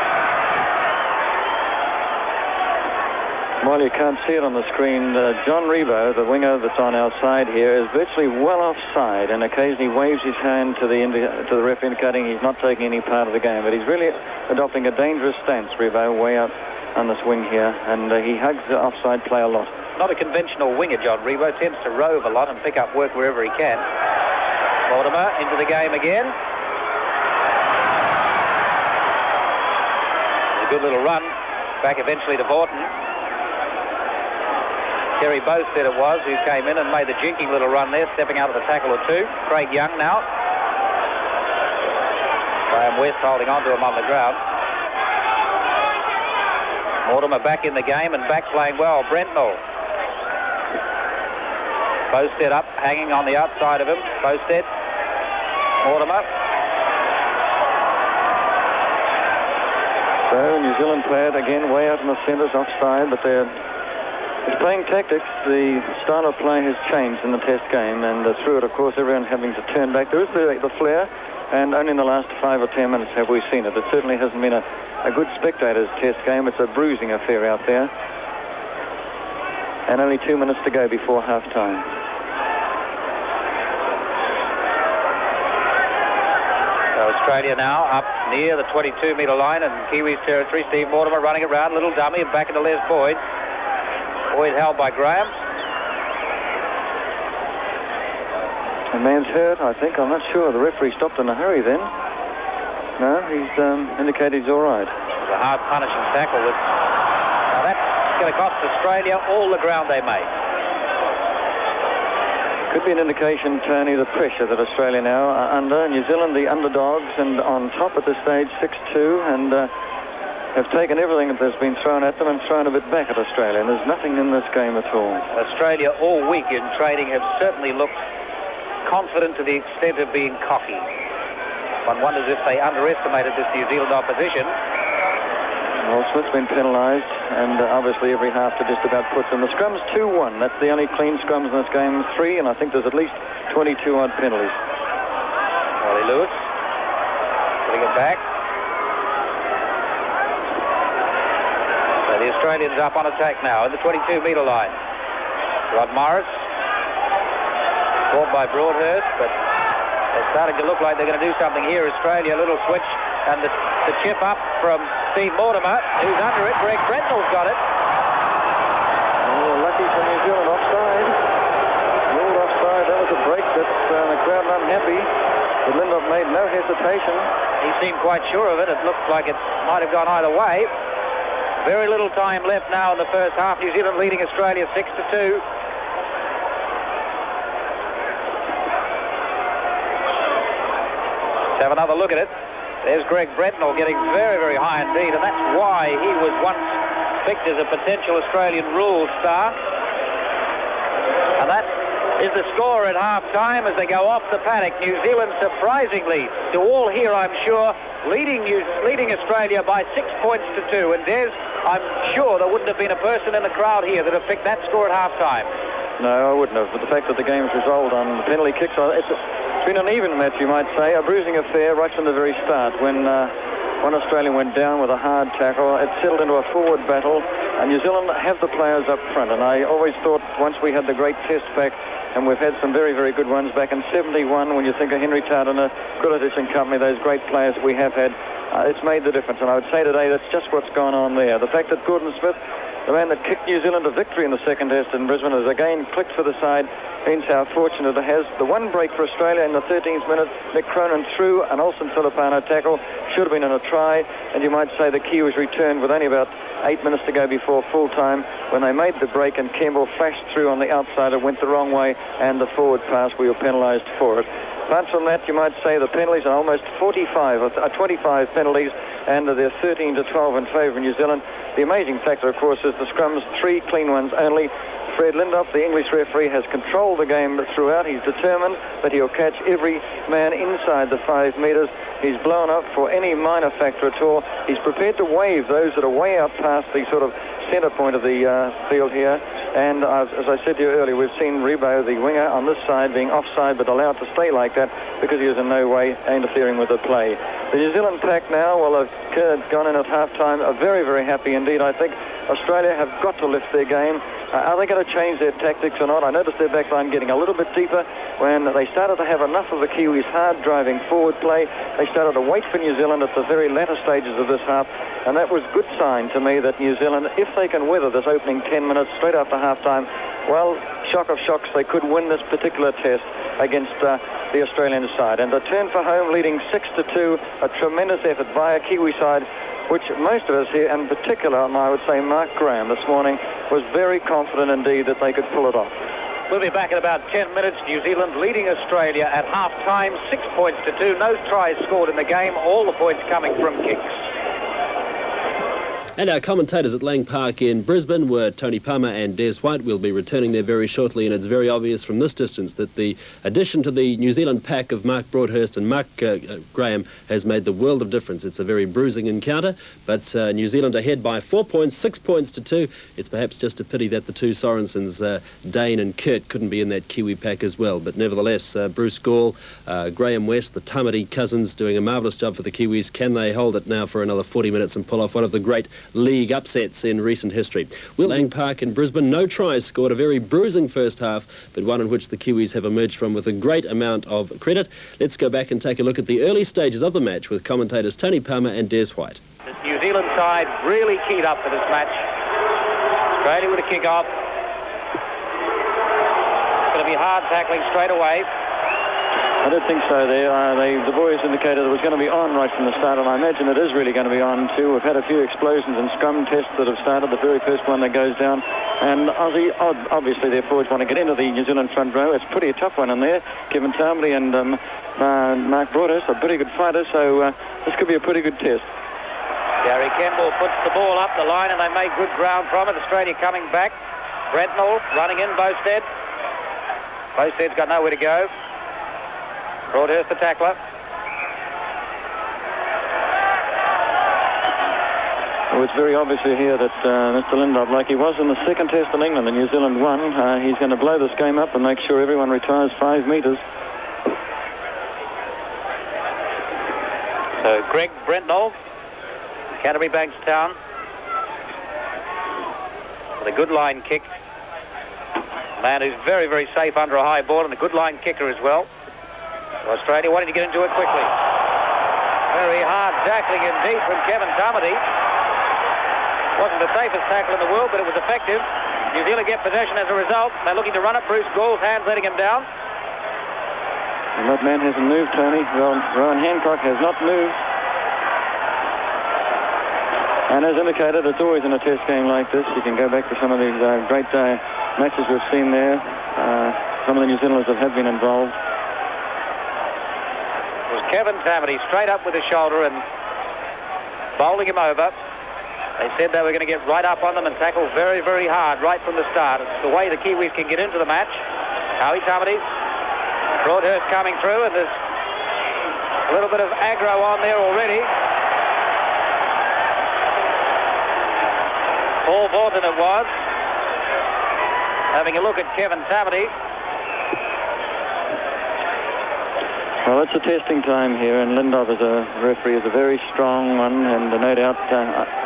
Well, you can't see it on the screen. John Rebo, the winger that's on our side here, is virtually well offside, and occasionally waves his hand to the ref indicating he's not taking any part of the game. But he's really adopting a dangerous stance, Rebo, way out on this wing here, and he hugs the offside play a lot. Not a conventional winger, John Rebo. Tends to rove a lot and pick up work wherever he can. Mortimer into the game again. A good little run. Back eventually to Vaughton. Terry Bose said it was, who came in and made the jinking little run there, stepping out of the tackle or 2. Craig Young now. Graham West holding on to him on the ground. Mortimer back in the game and back playing well. Brentnell. Bosted up, hanging on the outside of him. Bosted. Mortimer. So New Zealand player again way out in the centres, offside, but they're playing tactics. The style of play has changed in the test game, and through it, of course, everyone having to turn back. There is the flair, and only in the last 5 or 10 minutes have we seen it. It certainly hasn't been a good spectator's test game. It's a bruising affair out there. And only 2 minutes to go before half-time. Australia now up near the 22-metre line in Kiwis territory. Steve Mortimer running it round, little dummy, and back into Les Boyd. Boyd held by Graham. The man's hurt, I think. I'm not sure. The referee stopped in a hurry then. No, he's indicated he's all right. It was a hard punishing tackle. Now that going to cost Australia all the ground they made. Could be an indication, Tony, the pressure that Australia now are under. New Zealand, the underdogs, and on top at this stage, 6-2, and have taken everything that's been thrown at them and thrown a bit back at Australia, and there's nothing in this game at all. Australia all week in training have certainly looked confident to the extent of being cocky. One wonders if they underestimated this New Zealand opposition. Well, Smith's been penalised, and obviously every half to just about puts them. The scrum's 2-1. That's the only clean scrums in this game, 3, and I think there's at least 22-odd penalties. Ollie Lewis putting it back. So the Australians up on attack now in the 22-metre line. Rod Morris caught by Broadhurst, but they're starting to look like they're going to do something here. Australia, a little switch, and the chip up from Steve Mortimer, who's under it. Greg Bretnell's got it. Oh, lucky for New Zealand, offside. Ruled offside. That was a break that the crowd were unhappy. But Lindop made no hesitation. He seemed quite sure of it. It looked like it might have gone either way. Very little time left now in the first half. New Zealand leading Australia 6-2. Let's have another look at it. There's Greg Bretnell getting very, very high indeed, and that's why he was once picked as a potential Australian rules star. And that is the score at half-time as they go off the paddock. New Zealand, surprisingly, to all here, I'm sure, leading Australia by 6 points to 2. And Des, I'm sure there wouldn't have been a person in the crowd here that have picked that score at half-time. No, I wouldn't have. But the fact that the game's resolved on the penalty kicks, it's been an even match, you might say, a bruising affair right from the very start. When one Australian went down with a hard tackle, it settled into a forward battle, and New Zealand have the players up front. And I always thought once we had the great test back, and we've had some very, very good ones back in 71, when you think of Henry Tardiner, Gulitich and company, those great players that we have had, it's made the difference. And I would say today that's just what's gone on there. The fact that Gordon Smith, the man that kicked New Zealand to victory in the second test in Brisbane, has again clicked for the side, means how fortunate it has. The one break for Australia in the 13th minute, Nick Cronin threw an Olsen Filipano tackle, should have been in a try, and you might say the Kiwis returned with only about 8 minutes to go before full time when they made the break, and Campbell flashed through on the outside. It went the wrong way, and the forward pass, we were penalised for it. Apart from that, you might say the penalties are almost 25 penalties, and they're 13-12 in favour of New Zealand. The amazing factor, of course, is the scrums, 3 clean ones only. Fred Lindop, the English referee, has controlled the game throughout. He's determined that he'll catch every man inside the 5 metres. He's blown up for any minor factor at all. He's prepared to waive those that are way out past the sort of centre point of the field here. And as I said to you earlier, we've seen Rebo, the winger, on this side being offside but allowed to stay like that because he was in no way interfering with the play. The New Zealand pack now, well, they've gone in at half-time, are very, very happy indeed. I think Australia have got to lift their game. Are they going to change their tactics or not? I noticed their backline getting a little bit deeper when they started to have enough of the Kiwis' hard driving forward play. They started to wait for New Zealand at the very latter stages of this half, and that was a good sign to me that New Zealand, if they can weather this opening 10 minutes straight after half-time, well, shock of shocks, they could win this particular test against the Australian side. And a turn for home leading 6-2, a tremendous effort by a Kiwi side, which most of us here, in particular, and I would say Mark Graham this morning, was very confident indeed that they could pull it off. We'll be back in about 10 minutes. New Zealand leading Australia at half-time, 6 points to 2. No tries scored in the game, all the points coming from kicks. And our commentators at Lang Park in Brisbane were Tony Palmer and Des White. We'll be returning there very shortly, and it's very obvious from this distance that the addition to the New Zealand pack of Mark Broadhurst and Mark Graham has made the world of difference. It's a very bruising encounter, but New Zealand ahead by 4 points, 6 points to 2. It's perhaps just a pity that the two Sorensens, Dane and Kurt, couldn't be in that Kiwi pack as well. But nevertheless, Bruce Gall, Graham West, the Tamati cousins, doing a marvellous job for the Kiwis. Can they hold it now for another 40 minutes and pull off one of the great league upsets in recent history? Lang Park in Brisbane, no tries scored, a very bruising first half, but one in which the Kiwis have emerged from with a great amount of credit. Let's go back and take a look at the early stages of the match with commentators Tony Palmer and Des White. The New Zealand side really keyed up for this match. Australia with a kick-off. It's going to be hard tackling straight away. I did think so there. The boys indicated it was going to be on right from the start, and I imagine it is really going to be on too. We've had a few explosions and scrum tests that have started, the very first one that goes down. And Aussie, obviously their forwards want to get into the New Zealand front row. It's pretty a tough one in there. Kevin Tarmley and Mark Broadhurst are pretty good fighters, so this could be a pretty good test. Gary Campbell puts the ball up the line, and they made good ground from it. Australia coming back. Brentnall running in Bowstead. Bowstead's got nowhere to go. Broadhurst the tackler. Well, it's very obvious here that Mr. Lindop, like he was in the second test in England, the New Zealand won, he's going to blow this game up and make sure everyone retires 5 metres. So Greg Brentnall, Canterbury Bankstown, with a good line kick. A man who's very, very safe under a high ball, and a good line kicker as well. So Australia wanting to get into it quickly. Very hard tackling indeed from Kevin Tamati. Wasn't the safest tackle in the world, but it was effective. New Zealand get possession as a result. They're looking to run it. Bruce Gall's hands letting him down. And that man hasn't moved, Tony. Well, Rowan Hancock has not moved. And as indicated, it's always in a test game like this. You can go back to some of these great matches we've seen there. Some of the New Zealanders that have been involved. It was Kevin Tamati straight up with his shoulder and bowling him over. They said they were going to get right up on them and tackle very, very hard right from the start. It's the way the Kiwis can get into the match. Howie Tamati. Broadhurst coming through, and there's a little bit of aggro on there already. Paul Vorton it was. Having a look at Kevin Tamati. Well, it's a testing time here, and Lindop as a referee is a very strong one, and no doubt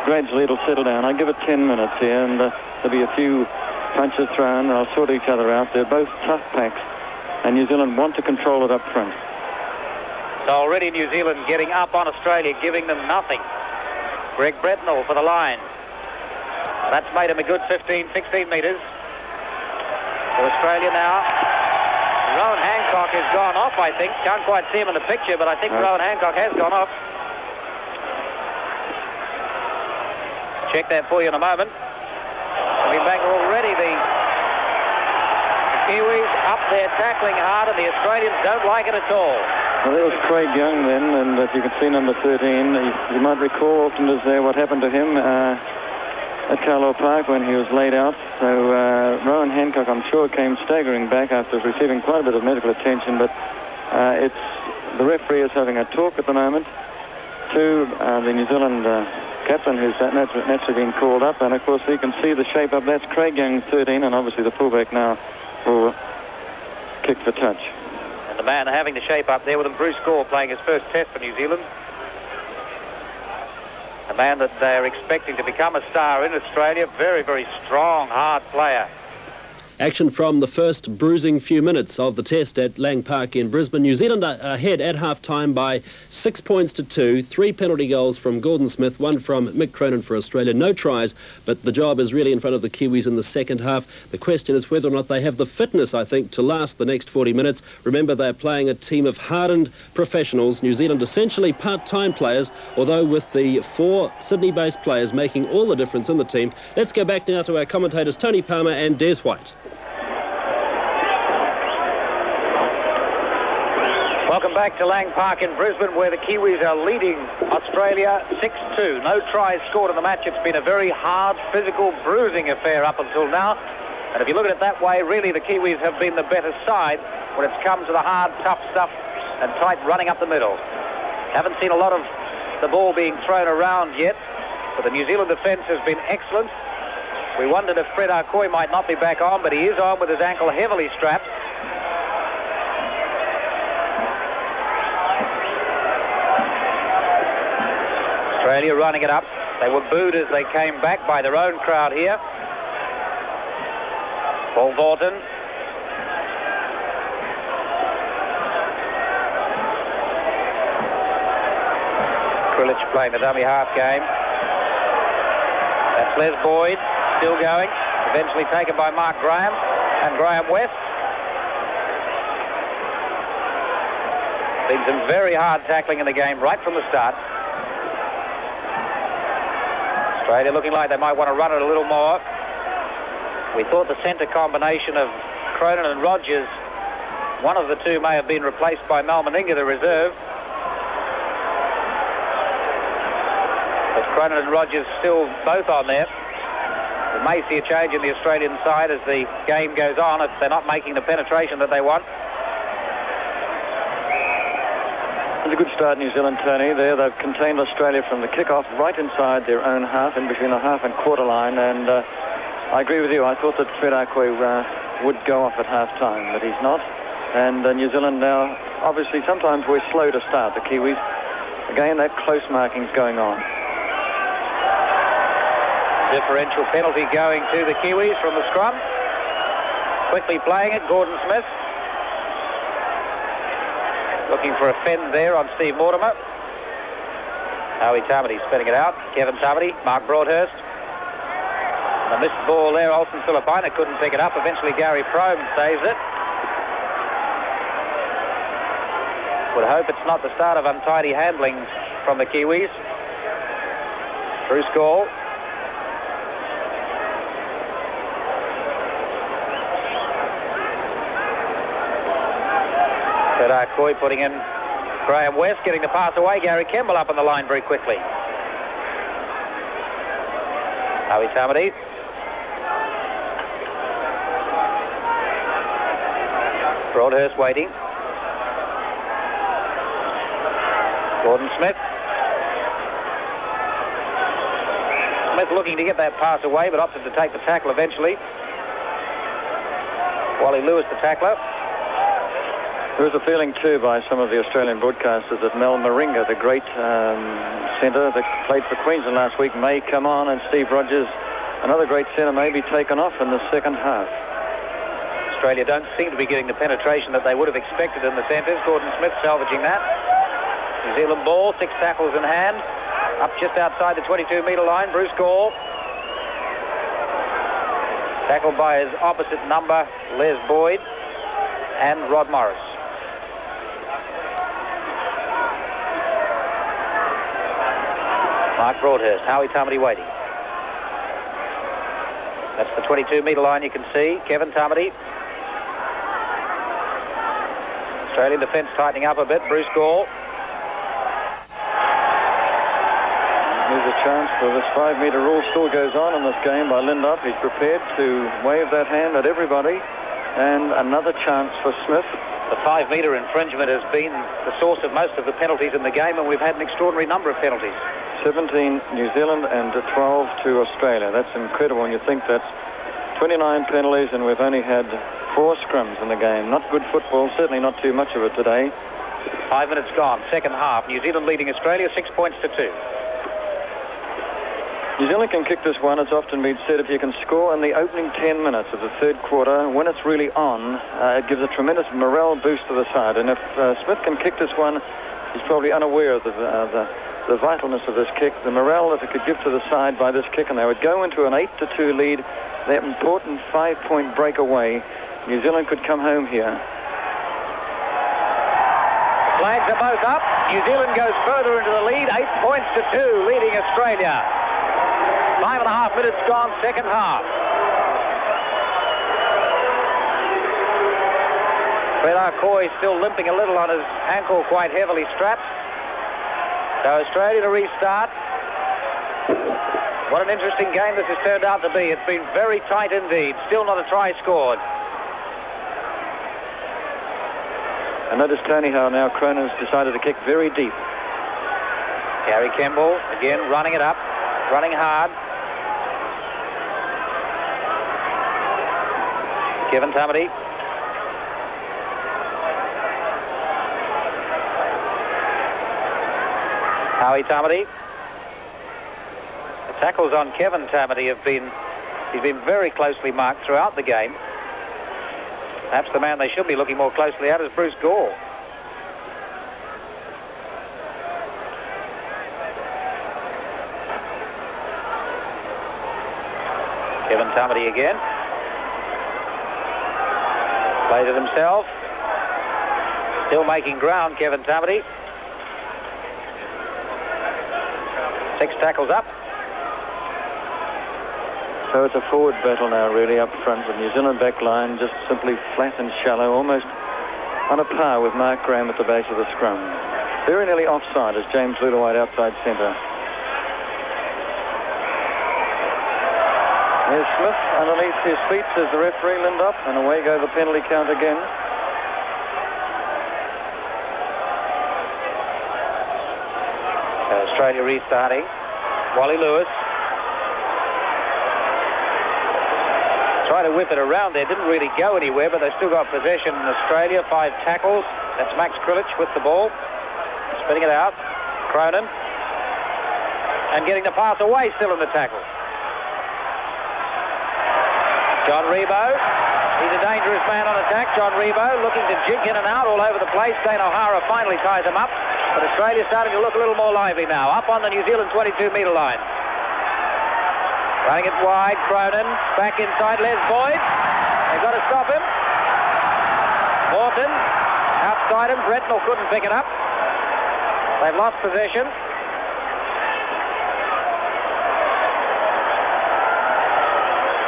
gradually it'll settle down. I give it 10 minutes here, and there'll be a few punches thrown. They'll sort each other out. They're both tough packs, and New Zealand want to control it up front. So already New Zealand getting up on Australia, giving them nothing. Greg Brentnall for the line. That's made him a good 15, 16 metres. For Australia now. Rowan Hancock has gone off, I think. Can't quite see him in the picture, but I think Rowan Hancock has gone off. Check that for you in a moment. Coming back already, the Kiwis up there tackling hard, and the Australians don't like it at all. Well, there was Craig Young then, and if you can see number 13, you might recall, Auckland is there, what happened to him at Carlisle Park when he was laid out. So Rowan Hancock, I'm sure, came staggering back after receiving quite a bit of medical attention, but the referee is having a talk at the moment to the New Zealand captain, who's naturally been called up, and of course you can see the shape up. That's Craig Young, 13, and obviously the fullback now will kick for touch. And the man having the shape up there with him, Bruce Gore, playing his first test for New Zealand. A man that they're expecting to become a star in Australia. Very, very strong, hard player. Action from the first bruising few minutes of the test at Lang Park in Brisbane. New Zealand ahead at half-time by 6 points to 2. 3 penalty goals from Gordon Smith, 1 from Mick Cronin for Australia. No tries, but the job is really in front of the Kiwis in the second half. The question is whether or not they have the fitness, I think, to last the next 40 minutes. Remember, they're playing a team of hardened professionals. New Zealand essentially part-time players, although with the 4 Sydney-based players making all the difference in the team. Let's go back now to our commentators, Tony Palmer and Des White. Welcome back to Lang Park in Brisbane, where the Kiwis are leading Australia 6-2. No tries scored in the match. It's been a very hard, physical, bruising affair up until now. And if you look at it that way, really the Kiwis have been the better side when it's come to the hard, tough stuff and tight running up the middle. Haven't seen a lot of the ball being thrown around yet, but the New Zealand defence has been excellent. We wondered if Fred Arcoy might not be back on, but he is on with his ankle heavily strapped. Australia running it up. They were booed as they came back by their own crowd here. Paul Vorton. Krilic playing the dummy half game. That's Les Boyd, still going. Eventually taken by Mark Graham and Graham West. Been some very hard tackling in the game right from the start. Australia looking like they might want to run it a little more. We thought the centre combination of Cronin and Rogers, one of the two may have been replaced by Mal Meninga, the reserve. But Cronin and Rogers still both on there. We may see a change in the Australian side as the game goes on if they're not making the penetration that they want. It's a good start, New Zealand, Tony. There they've contained Australia from the kick-off right inside their own half, in between the half and quarter line, and I agree with you. I thought that Fred Akwe would go off at half-time, but he's not. And New Zealand now, obviously, sometimes we're slow to start, the Kiwis. Again, that close marking's going on. Differential penalty going to the Kiwis from the scrum. Quickly playing it, Gordon Smith. Looking for a fend there on Steve Mortimer. Howie Tamati spinning it out. Kevin Tamati, Mark Broadhurst. A missed ball there. Olsen Filipina couldn't pick it up. Eventually Gary Prome saves it. Would hope it's not the start of untidy handling from the Kiwis. Bruce Gall. Fred Akwe putting in Graham West, getting the pass away. Gary Kemble up on the line very quickly. Howie Tamati. Broadhurst waiting. Gordon Smith. Smith looking to get that pass away, but opted to take the tackle eventually. Wally Lewis, the tackler. There was a feeling, too, by some of the Australian broadcasters that Mal Meninga, the great centre that played for Queensland last week, may come on, and Steve Rogers, another great centre, may be taken off in the second half. Australia don't seem to be getting the penetration that they would have expected in the centres. Gordon Smith salvaging that. New Zealand ball, 6 tackles in hand. Up just outside the 22-metre line, Bruce Gall. Tackled by his opposite number, Les Boyd and Rod Morris. Mark Broadhurst, Howie Tamati waiting. That's the 22-metre line you can see. Kevin Tamati. Australian defence tightening up a bit. Bruce Gall. Here's a chance for this 5-metre rule still goes on in this game by Lindop. He's prepared to wave that hand at everybody. And another chance for Smith. The 5-metre infringement has been the source of most of the penalties in the game, and we've had an extraordinary number of penalties. 17 New Zealand and 12 to Australia. That's incredible when you think that's 29 penalties and we've only had 4 scrums in the game. Not good football, certainly not too much of it today. 5 minutes gone, second half. New Zealand leading Australia 6 points to 2. New Zealand can kick this one. It's often been said if you can score in the opening 10 minutes of the third quarter, when it's really on, it gives a tremendous morale boost to the side. And if Smith can kick this one, he's probably unaware of the vitalness of this kick, the morale that it could give to the side by this kick, and they would go into an 8-2 lead. That important 5-point breakaway. New Zealand could come home here. Flags are both up. New Zealand goes further into the lead, 8 points to 2, leading Australia. 5.5 minutes gone, second half. Fred Akwe still limping a little on his ankle, quite heavily strapped. So Australia to restart. What an interesting game this has turned out to be. It's been very tight indeed. Still not a try scored. And notice, Tony, how now Cronin's decided to kick very deep. Gary Kemble again running it up, running hard. Kevin Tamati. Howie Tamati. The tackles on Kevin Tamati he's been very closely marked throughout the game. Perhaps the man they should be looking more closely at is Bruce Gall. Kevin Tamati again. Played it himself. Still making ground, Kevin Tamati. 6 tackles up. So it's a forward battle now, really, up front. The New Zealand back line just simply flat and shallow, almost on a par with Mark Graham at the base of the scrum. Very nearly offside as James Lulawhite outside centre. Here's Smith underneath his feet, says the referee, Lindop, and away go the penalty count again. Australia restarting. Wally Lewis. Tried to whip it around there, didn't really go anywhere, but they still got possession in Australia. 5 tackles. That's Max Krilich with the ball. Spinning it out. Cronin. And getting the pass away, still in the tackle. John Rebo. He's a dangerous man on attack. John Rebo looking to jig in and out all over the place. Dane O'Hara finally ties him up. But Australia's starting to look a little more lively now. Up on the New Zealand 22-metre line. Running it wide, Cronin. Back inside, Les Boyd. They've got to stop him. Morton. Outside him. Bretnell couldn't pick it up. They've lost possession.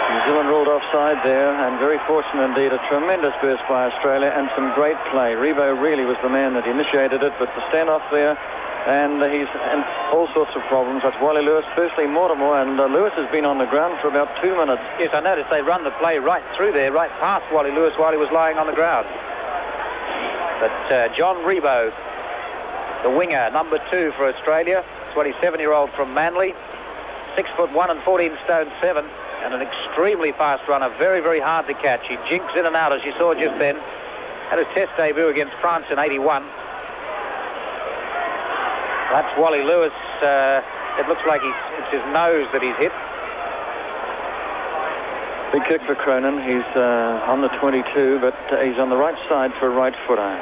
New Zealand ruled offside there, and very fortunate indeed. A tremendous burst by Australia and some great play. Rebo really was the man that initiated it, but the standoff there, and he's in all sorts of problems. That's Wally Lewis, firstly Mortimer, and Lewis has been on the ground for about 2 minutes. Yes, I noticed they run the play right through there, right past Wally Lewis while he was lying on the ground. But John Rebo, the winger, number 2 for Australia, 27-year-old from Manly, 6'1" and 14 stone 7. And an extremely fast runner, very, very hard to catch. He jinks in and out, as you saw just then. Had his test debut against France in '81. That's Wally Lewis. It looks like it's his nose that he's hit. Big kick for Cronin. He's on the 22, but he's on the right side for a right footer.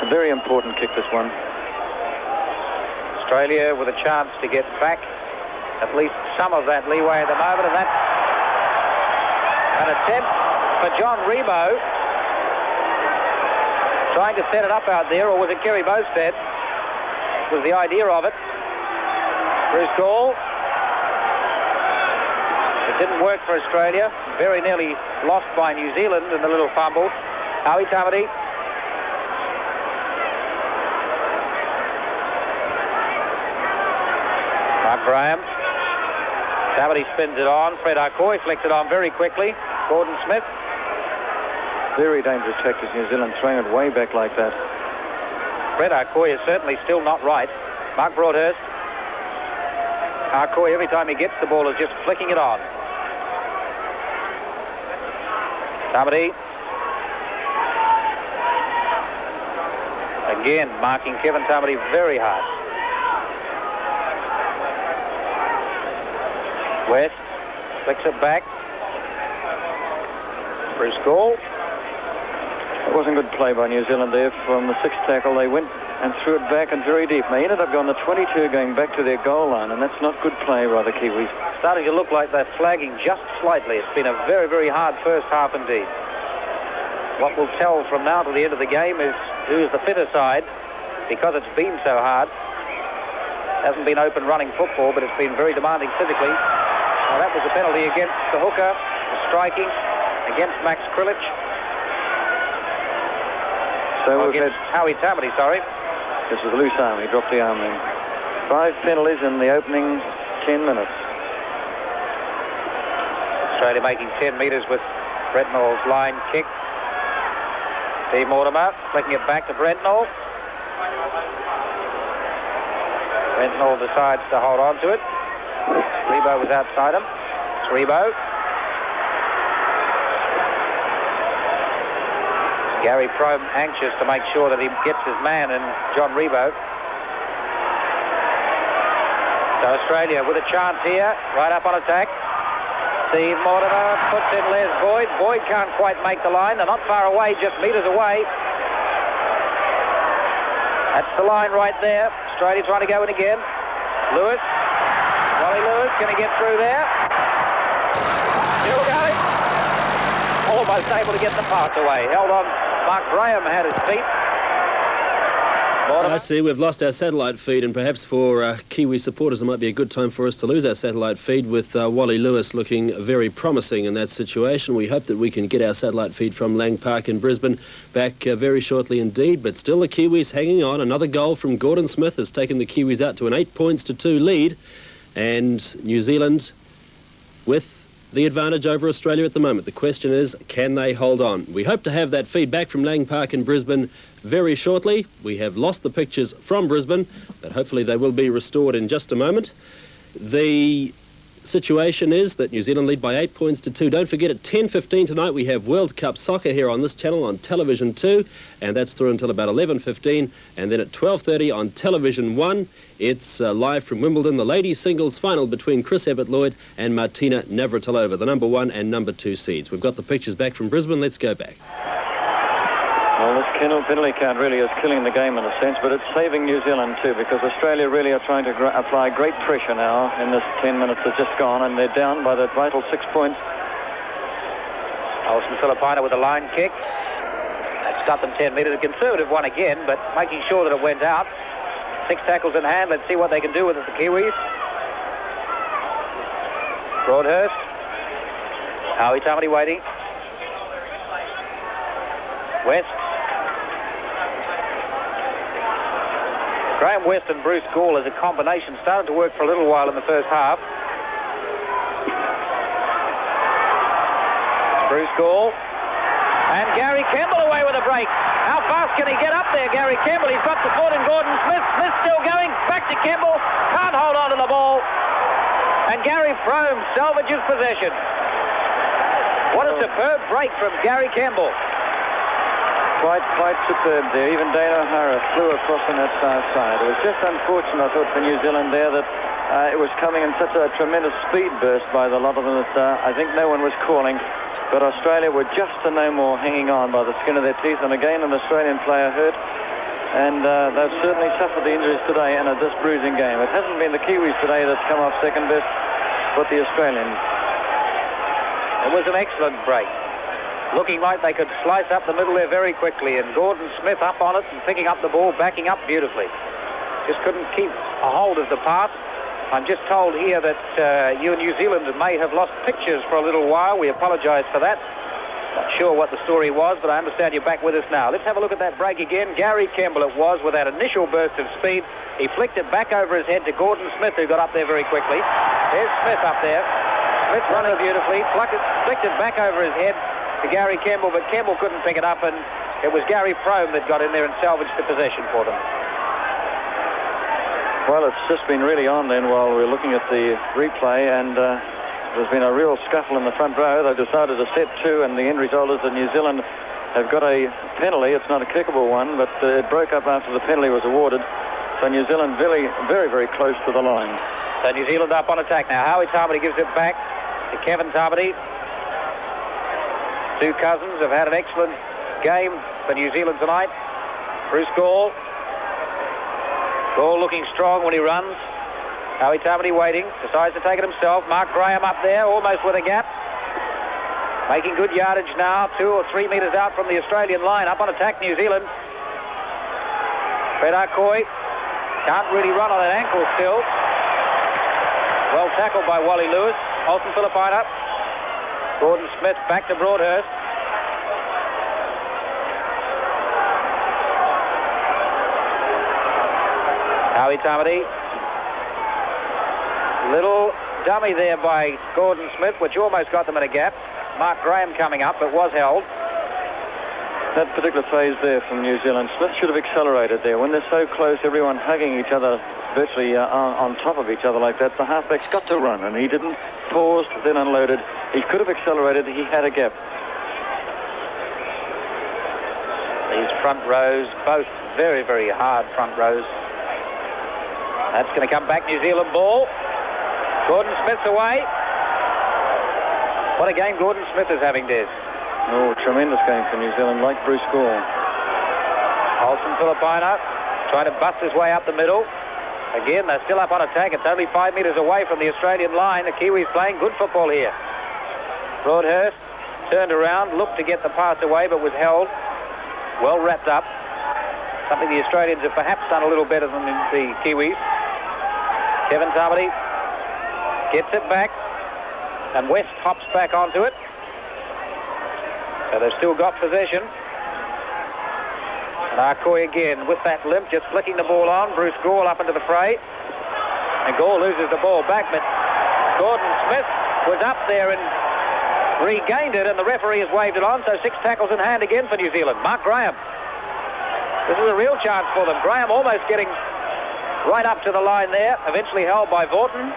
A very important kick, this one. Australia with a chance to get back at least some of that leeway at the moment, and that's an attempt for John Rebo, trying to set it up out there, or was it Kerry Bowstead? Was the idea of it. Bruce Gall. It didn't work for Australia. Very nearly lost by New Zealand in the little fumble. Howie Tamati. Mark Graham. Tamati spins it on. Fred Arcoy flicks it on very quickly. Gordon Smith. Very dangerous tactics, New Zealand, throwing it way back like that. Fred Arcoy is certainly still not right. Mark Broadhurst. Arcoy, every time he gets the ball, is just flicking it on. Tamati. Again, marking Kevin Tamati very hard. West flicks it back. Bruce Gall. It wasn't good play by New Zealand there. From the 6th tackle, they went and threw it back and very deep. They ended up going the 22, going back to their goal line, and that's not good play by the Kiwis. Starting to look like they're flagging just slightly. It's been a very, very hard first half indeed. What will tell from now to the end of the game is who's the fitter side, because it's been so hard. It hasn't been open running football, but it's been very demanding physically. Now that was a penalty against the hooker, the striking against Max Krilich. So against Howie Tamati, sorry. This was a loose arm. He dropped the arm then. 5 penalties in the opening 10 minutes. Australia making 10 metres with Bretnell's line kick. Steve Mortimer flicking it back to Bretnell. Bretnell decides to hold on to it. Rebo was outside him. It's Rebo. Gary Prome anxious to make sure that he gets his man in John Rebo. So Australia with a chance here, right up on attack. Steve Mortimer puts in Les Boyd. Boyd can't quite make the line. They're not far away, just metres away. That's the line right there. Australia trying to go in again. Lewis. Wally Lewis, can he get through there? Still going. Almost able to get the pass away. Held on Mark Graham had his feet. I see we've lost our satellite feed, and perhaps for Kiwi supporters it might be a good time for us to lose our satellite feed, with Wally Lewis looking very promising in that situation. We hope that we can get our satellite feed from Lang Park in Brisbane back very shortly indeed, but still the Kiwis hanging on. Another goal from Gordon Smith has taken the Kiwis out to an 8-2 lead, and New Zealand with the advantage over Australia at the moment. The question is, can they hold on? We hope to have that feedback from Lang Park in Brisbane very shortly. We have lost the pictures from Brisbane, but hopefully they will be restored in just a moment. The situation is that New Zealand lead by 8-2. Don't forget, at 10:15 tonight we have World Cup soccer here on this channel on Television 2, and that's through until about 11:15, and then at 12:30 on Television 1 it's live from Wimbledon, the ladies singles final between Chris Evert-Lloyd and Martina Navratilova, the number 1 and number 2 seeds. We've got the pictures back from Brisbane. Let's go back. Well, this penalty count really is killing the game in a sense, but it's saving New Zealand too, because Australia really are trying to apply great pressure now in this 10 minutes that's just gone, and they're down by that vital 6 points. Olsen Filipina with a line kick. That stopped them 10 metres. A conservative one again, but making sure that it went out. 6 tackles in hand. Let's see what they can do with it, the Kiwis. Broadhurst. Howie Tamati waiting. West. Graham West and Bruce Gall as a combination started to work for a little while in the first half. Bruce Gall. And Gary Campbell away with a break. How fast can he get up there, Gary Campbell? He's got support in Gordon Smith. Smith still going. Back to Campbell. Can't hold on to the ball. And Gary Frome salvages possession. What a superb break from Gary Campbell. Quite superb there. Even Dana O'Hara flew across on that far side. It was just unfortunate, I thought, for New Zealand there that it was coming in such a tremendous speed burst by the lot of them that I think no one was calling. But Australia were just to no more hanging on by the skin of their teeth. And again, an Australian player hurt. And they've certainly suffered the injuries today in this bruising game. It hasn't been the Kiwis today that's come off second best, but the Australians. It was an excellent break. Looking like they could slice up the middle there very quickly, and Gordon Smith up on it and picking up the ball, backing up beautifully. Just couldn't keep a hold of the pass. I'm just told here that you in New Zealand may have lost pictures for a little while. We apologise for that. Not sure what the story was, but I understand you're back with us now. Let's have a look at that break again. Gary Campbell it was with that initial burst of speed. He flicked it back over his head to Gordon Smith, who got up there very quickly. There's Smith up there. Smith running beautifully, flicked it back over his head to Gary Campbell, but Campbell couldn't pick it up, and it was Gary Frome that got in there and salvaged the possession for them. Well, it's just been really on then while we're looking at the replay, and there's been a real scuffle in the front row. They've decided to set 2, and the end result is that New Zealand have got a penalty. It's not a kickable one, but it broke up after the penalty was awarded. So New Zealand very, very close to the line. So New Zealand up on attack now. Howie Tamati gives it back to Kevin Tamati. Two cousins have had an excellent game for New Zealand tonight. Bruce Gall. Gall looking strong when he runs. Howie Tamati waiting. Decides to take it himself. Mark Graham up there, almost with a gap. Making good yardage now, 2 or 3 metres out from the Australian line. Up on attack, New Zealand. Fred Arcoy can't really run on that ankle still. Well tackled by Wally Lewis. Olsen Filipina. Gordon Smith back to Broadhurst. Howie Tamati. Little dummy there by Gordon Smith, which almost got them in a gap. Mark Graham coming up, but was held. That particular phase there from New Zealand, Smith should have accelerated there. When they're so close, everyone hugging each other, virtually on top of each other like that, the halfback's got to run, and he didn't. Paused, then unloaded. He could have accelerated. He had a gap. These front rows, both very, very hard front rows. That's going to come back, New Zealand ball. Gordon Smith's away. What a game Gordon Smith is having, Des. Oh, tremendous game for New Zealand, like Bruce Gall. Olsen Filipina trying to bust his way up the middle. Again, they're still up on attack. It's only 5 metres away from the Australian line. The Kiwis playing good football here. Broadhurst turned around, looked to get the pass away, but was held. well wrapped up. Something the Australians have perhaps done a little better than the Kiwis. Kevin Tamati gets it back, and West hops back onto it. So they've still got possession. And Arcoy again with that limp, just flicking the ball on. Bruce Gore up into the fray. And Gore loses the ball back, but Gordon Smith was up there and regained it, and the referee has waved it on, so 6 tackles in hand again for New Zealand. Mark Graham. This is a real chance for them. Graham almost getting right up to the line there, eventually held by Vaughton.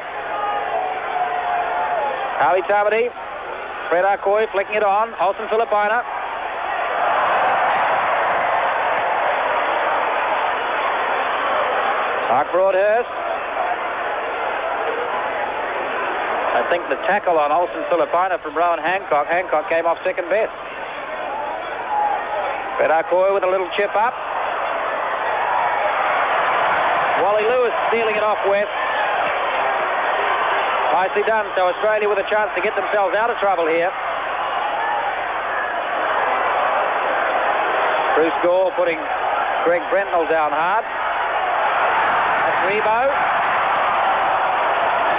Howie Tamati, Fred Arcoy flicking it on, Olsen Filipina. Mark Broadhurst. I think the tackle on Olsen Filipina from Rowan Hancock. Hancock came off second best. Fred Arcoy with a little chip up. Wally Lewis stealing it off West. Nicely done. So Australia with a chance to get themselves out of trouble here. Bruce Gore putting Greg Brentnell down hard. That's Rebo.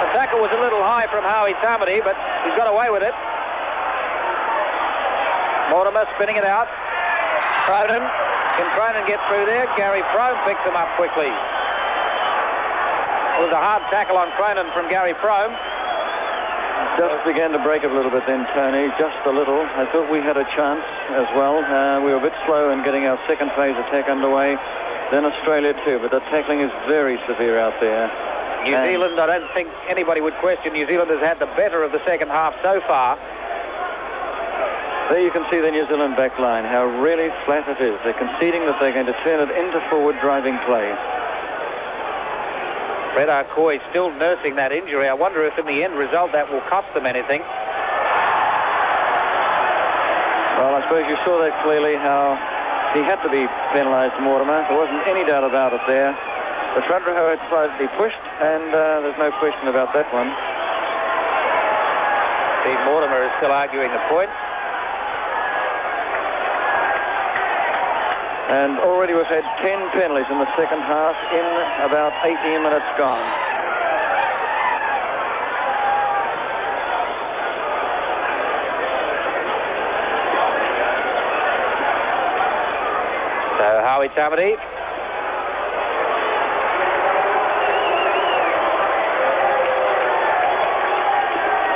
The tackle was a little high from Howie Tamati, but he's got away with it. Mortimer spinning it out. Cronin. Can Cronin get through there? Gary Frome picks him up quickly. It was a hard tackle on Cronin from Gary Frome. Just began to break it a little bit then, Tony, just a little. I thought we had a chance as well. We were a bit slow in getting our second phase attack underway. Then Australia too, but the tackling is very severe out there. New Zealand, I don't think anybody would question. New Zealand has had the better of the second half so far. There you can see the New Zealand back line, how really flat it is. They're conceding that they're going to turn it into forward driving play. Fred Arcoy still nursing that injury. I wonder if in the end result that will cost them anything. Well, I suppose you saw that clearly, how he had to be penalised, Mortimer. There wasn't any doubt about it there. The front row had slightly pushed, and there's no question about that one. Steve Mortimer is still arguing the point. And already we've had 10 penalties in the second half in about 18 minutes gone. So Howie Tamati.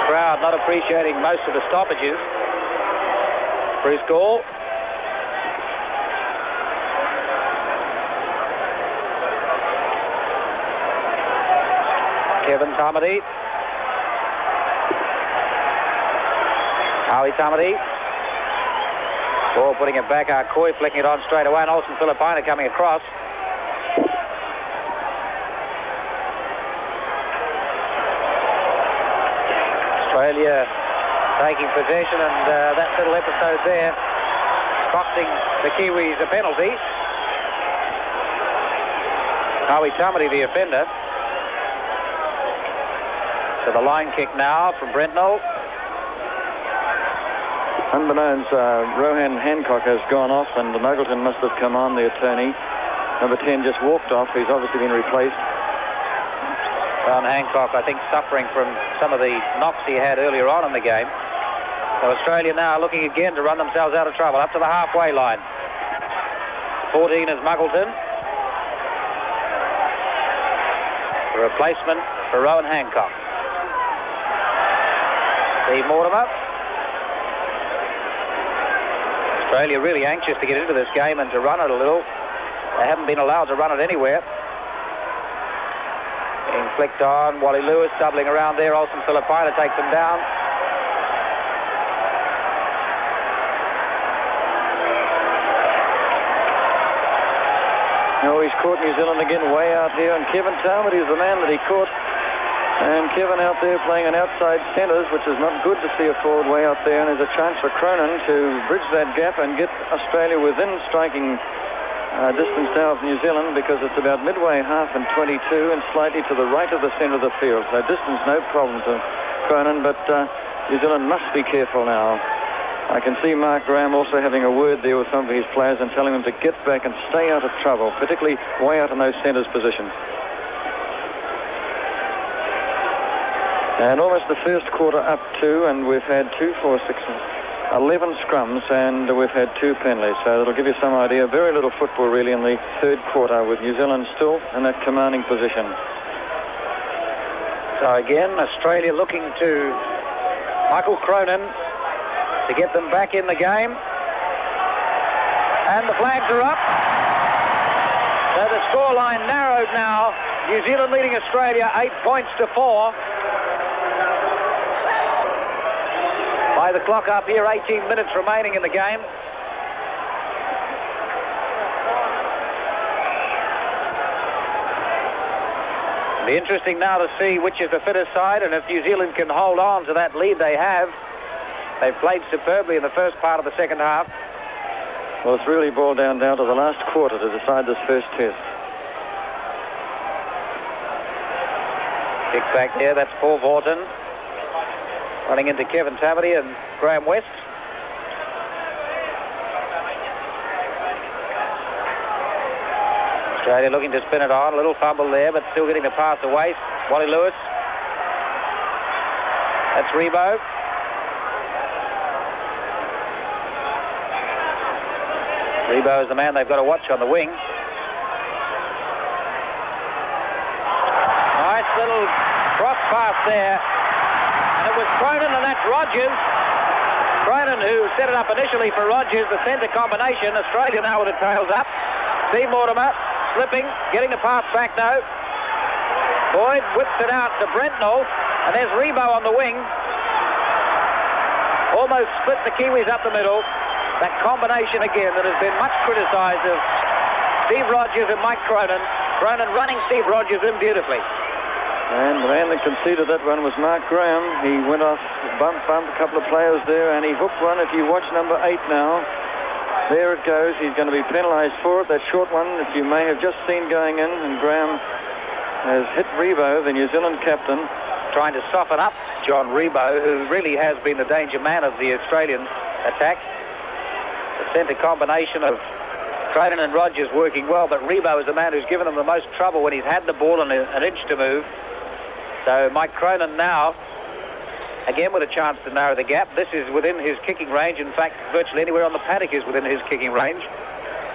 Crowd not appreciating most of the stoppages. Bruce Gore. Kevin Tamati. Howie Tamati. Ball putting it back. Arcoy flicking it on straight away. And Olsen Filipina coming across. Australia taking possession, and that little episode there costing the Kiwis a penalty. Howie Tamati, the offender. So the line kick now from Brentnell. Unbeknownst, Rohan Hancock has gone off, and Nuggleton must have come on, the attorney. Number 10 just walked off. He's obviously been replaced. Rohan Hancock, I think, suffering from some of the knocks he had earlier on in the game. So Australia now looking again to run themselves out of trouble, up to the halfway line. 14 is Muggleton. The replacement for Rohan Hancock. Steve Mortimer. Australia really anxious to get into this game and to run it a little. They haven't been allowed to run it anywhere. Being flicked on. Wally Lewis doubling around there. Olsen Filipina takes him down. No, he's caught New Zealand again way out here, and Kevin Tamati is the man that he caught. And Kevin out there playing an outside centres, which is not good to see a forward way out there. And there's a chance for Cronin to bridge that gap and get Australia within striking distance now of New Zealand, because it's about midway half and 22 and slightly to the right of the centre of the field. So distance no problem to Cronin, but New Zealand must be careful now. I can see Mark Graham also having a word there with some of his players and telling them to get back and stay out of trouble, particularly way out in those centres positions. And almost the first quarter up 2, and we've had 2, 4, 6, 11 scrums, and we've had 2 penalties. So that'll give you some idea. Very little football really in the third quarter, with New Zealand still in that commanding position. So again, Australia looking to Michael Cronin to get them back in the game. And the flags are up. So the scoreline narrowed now. New Zealand leading Australia 8 points to 4. By the clock up here, 18 minutes remaining in the game. It'll be interesting now to see which is the fittest side, and if New Zealand can hold on to that lead they have. They've played superbly in the first part of the second half. Well, it's really boiled down to the last quarter to decide this first test. Kick back there, that's Paul Vorton. Running into Kevin Tamati and Graham West. Australia looking to spin it on. A little fumble there, but still getting the pass away. Wally Lewis. That's Rebo. Rebo is the man they've got to watch on the wing. Nice little cross pass there. And it was Cronin, and that's Rogers. Cronin, who set it up initially for Rogers, the centre combination. Australia now with the tails up. Steve Mortimer slipping, getting the pass back now. Boyd whips it out to Brentnall, and there's Rebo on the wing. Almost split the Kiwis up the middle. That combination again that has been much criticised of Steve Rogers and Mike Cronin. Cronin running Steve Rogers in beautifully. And the man that conceded that one was Mark Graham. He went off, bumped a couple of players there, and he hooked one. If you watch number 8 now, there it goes. He's going to be penalised for it. That short one that you may have just seen going in, and Graham has hit Rebo, the New Zealand captain. Trying to soften up John Rebo, who really has been the danger man of the Australian attack. The centre combination of Cronin and Rogers working well, but Rebo is the man who's given them the most trouble when he's had the ball and an inch to move. So Mike Cronin now, again with a chance to narrow the gap. This is within his kicking range. In fact, virtually anywhere on the paddock is within his kicking range.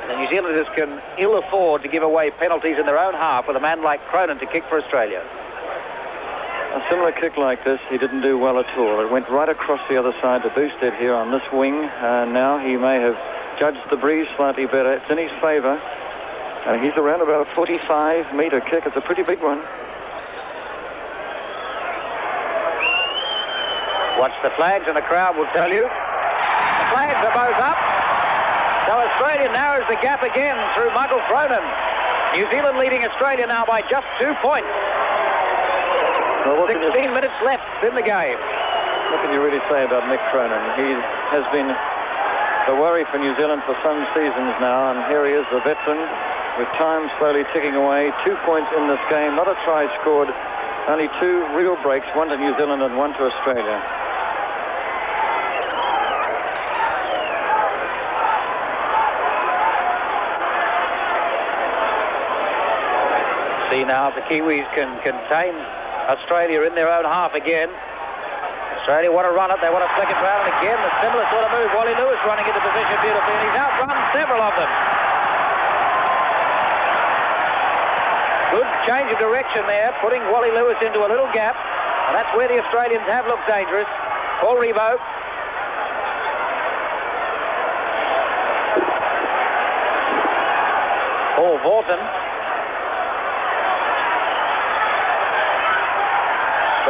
The New Zealanders can ill afford to give away penalties in their own half with a man like Cronin to kick for Australia. A similar kick like this, he didn't do well at all. It went right across the other side to Boosted here on this wing. Now he may have judged the breeze slightly better. It's in his favour. And he's around about a 45-metre kick. It's a pretty big one. Watch the flags and the crowd will tell you. The flags are both up. So Australia narrows the gap again through Michael Cronin. New Zealand leading Australia now by just 2 points. Well, 16 minutes left in the game. What can you really say about Mick Cronin? He has been the worry for New Zealand for some seasons now, and here he is, the veteran, with time slowly ticking away. 2 points in this game, not a try scored. Only 2 real breaks, one to New Zealand and one to Australia. See now if the Kiwis can contain Australia in their own half again. Australia want to run it, they want to flick it round, and again the similar sort of move. Wally Lewis running into position beautifully, and he's outrun several of them. Good change of direction there, putting Wally Lewis into a little gap, and that's where the Australians have looked dangerous. Paul Rebo. Paul Vorton.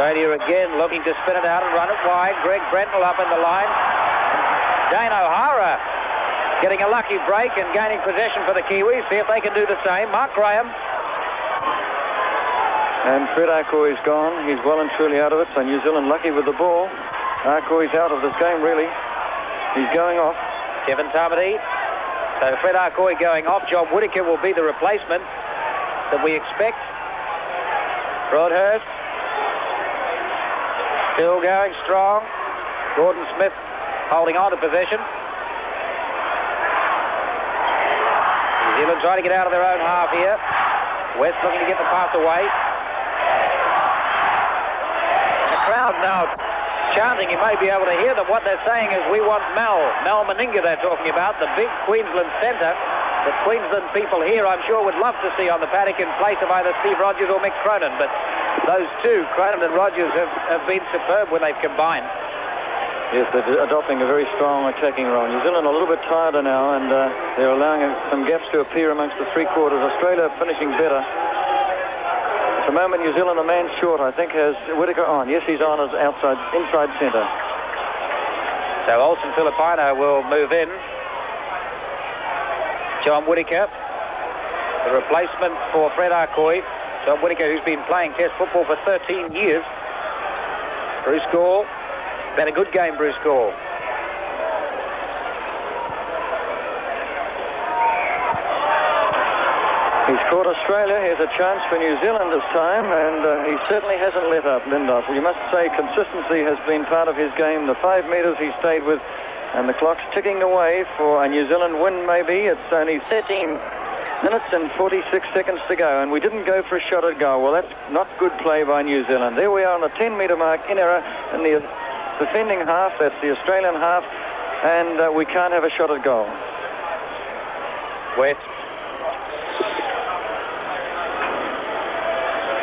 Australia again looking to spin it out and run it wide. Greg Brentnall up in the line. Dane O'Hara getting a lucky break and gaining possession for the Kiwis. See if they can do the same. Mark Graham. And Fred Arcoy's gone. He's well and truly out of it. So New Zealand lucky with the ball. Arcoy's out of this game, really. He's going off. Kevin Tamati. So Fred Arcoy going off. John Whittaker will be the replacement that we expect. Broadhurst. Still going strong. Gordon Smith holding on to possession. New Zealand trying to get out of their own half here. West looking to get the pass away. And the crowd now chanting. You may be able to hear them. What they're saying is, we want Mel Meninga they're talking about, the big Queensland centre that Queensland people here, I'm sure, would love to see on the paddock in place of either Steve Rogers or Mick Cronin. But those two, Cronin and Rogers, have been superb when they've combined. Yes, they're adopting a very strong attacking role. New Zealand a little bit tireder now, and they're allowing some gaps to appear amongst the three quarters. Australia finishing better. At the moment, New Zealand, a man short, I think, has Whittaker on. Yes, he's on as inside centre. So Olsen Filipino will move in. John Whittaker, the replacement for Fred Arcoy. John Whittaker, who's been playing Test football for 13 years. Bruce Gore. Been a good game, Bruce Gore. He's caught Australia. Here's a chance for New Zealand this time, and he certainly hasn't let up, Lindhoff. You must say consistency has been part of his game. The 5 metres he stayed with, and the clock's ticking away for a New Zealand win, maybe. It's only 13 minutes and 46 seconds to go, and we didn't go for a shot at goal. Well, that's not good play by New Zealand. There we are on the 10-metre mark in error in the defending half. That's the Australian half, and we can't have a shot at goal. West.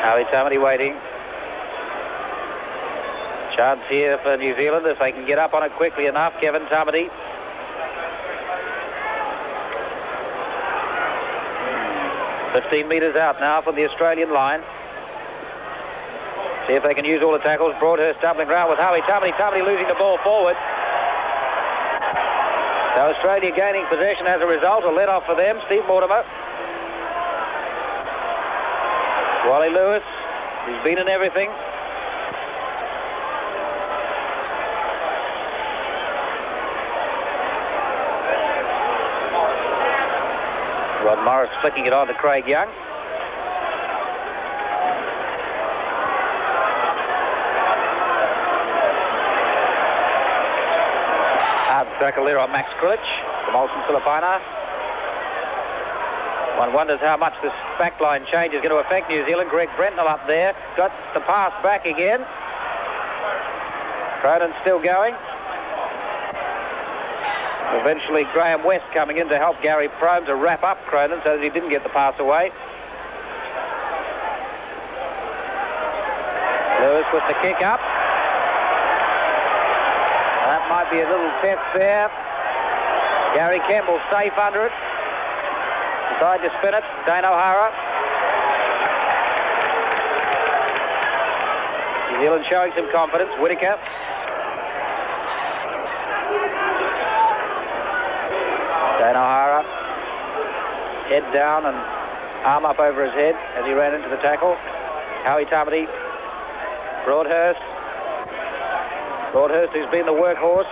Howie Tamati waiting. Chance here for New Zealand if they can get up on it quickly enough. Kevin Tamati. "15 metres out now from the Australian line. See if they can use all the tackles. Broadhurst doubling round with Howie Tamati. Tamati losing the ball forward. So Australia gaining possession as a result. A let off for them. Steve Mortimer. Wally Lewis, who's been in everything. Rod Morris flicking it on to Craig Young. Hard tackle there on Max Krulich from Olsen Filipino. One wonders how much this backline change is going to affect New Zealand. Greg Brentnell up there. Got the pass back again. Cronin still going. Eventually Graham West coming in to help Gary Prome to wrap up Cronin so that he didn't get the pass away. Lewis with the kick up. That might be a little test there. Gary Campbell safe under it. Decide to spin it. Dane O'Hara. New Zealand showing some confidence. Whittaker. Dane O'Hara. Head down and arm up over his head as he ran into the tackle. Howie Tamati. Broadhurst. Broadhurst, who's been the workhorse.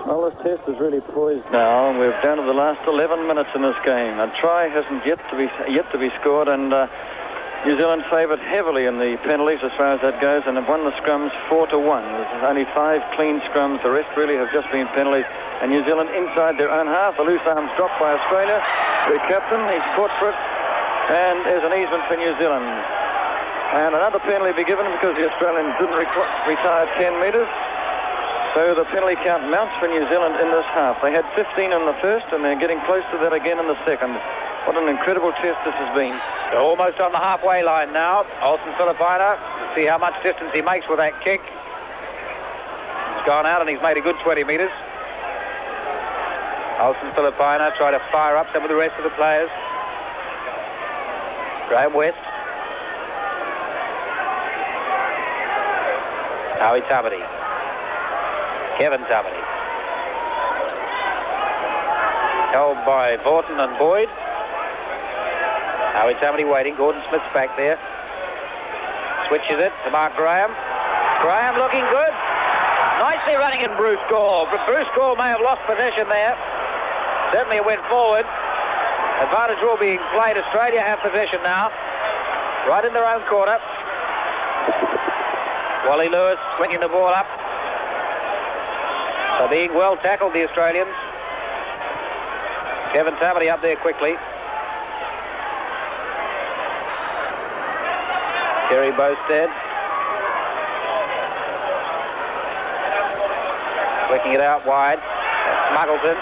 Well, this test is really poised now, and we're down to the last 11 minutes in this game. A try hasn't yet to be scored, and New Zealand favoured heavily in the penalties as far as that goes, and have won the scrums 4-1. There's only 5 clean scrums. The rest really have just been penalties. And New Zealand inside their own half. The loose arms dropped by Australia. Their captain, he's fought for it, and there's an easement for New Zealand. And another penalty be given because the Australians didn't retire 10 metres. So the penalty count mounts for New Zealand in this half. They had 15 in the first, and they're getting close to that again in the second. What an incredible test this has been. They're almost on the halfway line now. Olsen Filipino. See how much distance he makes with that kick. He's gone out and he's made a good 20 metres. Olsen Filipino try to fire up some of the rest of the players. Graham West. Howie Tamati. Kevin Tamati. Held by Vaughton and Boyd. Howie Tamati waiting. Gordon Smith's back there. Switches it to Mark Graham. Graham looking good. Nicely running in Bruce Gore. Bruce Gore may have lost possession there. Certainly it went forward. Advantage will be played. Australia have possession now. Right in their own quarter. Wally Lewis swinging the ball up. So being well tackled, the Australians. Kevin Tamati up there quickly. Kerry Bowstead. Flicking it out wide. Muggleton.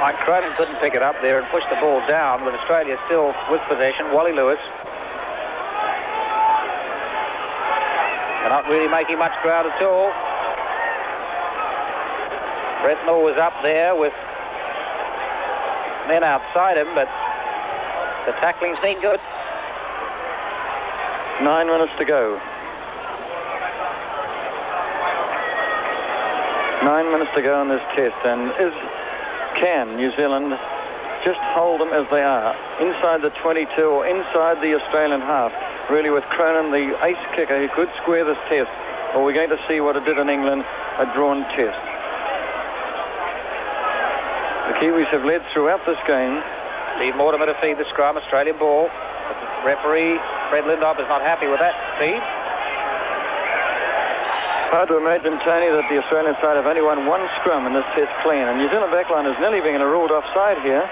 Mike Cronin couldn't pick it up there and push the ball down, with Australia still with possession. Wally Lewis. They're not really making much ground at all. Bretnall was up there with men outside him, but the tackling's been good. 9 minutes to go. 9 minutes to go in this test, and can New Zealand just hold them as they are, inside the 22 or inside the Australian half? Really, with Cronin, the ace kicker, he could square this test, or we're going to see what it did in England, a drawn test. The Kiwis have led throughout this game. Steve Mortimer to feed the scrum, Australian ball. Referee Fred Lindop is not happy with that feed. Hard to imagine, Tony, that the Australian side have only won one scrum in this test clean, and New Zealand backline is nearly being ruled offside here.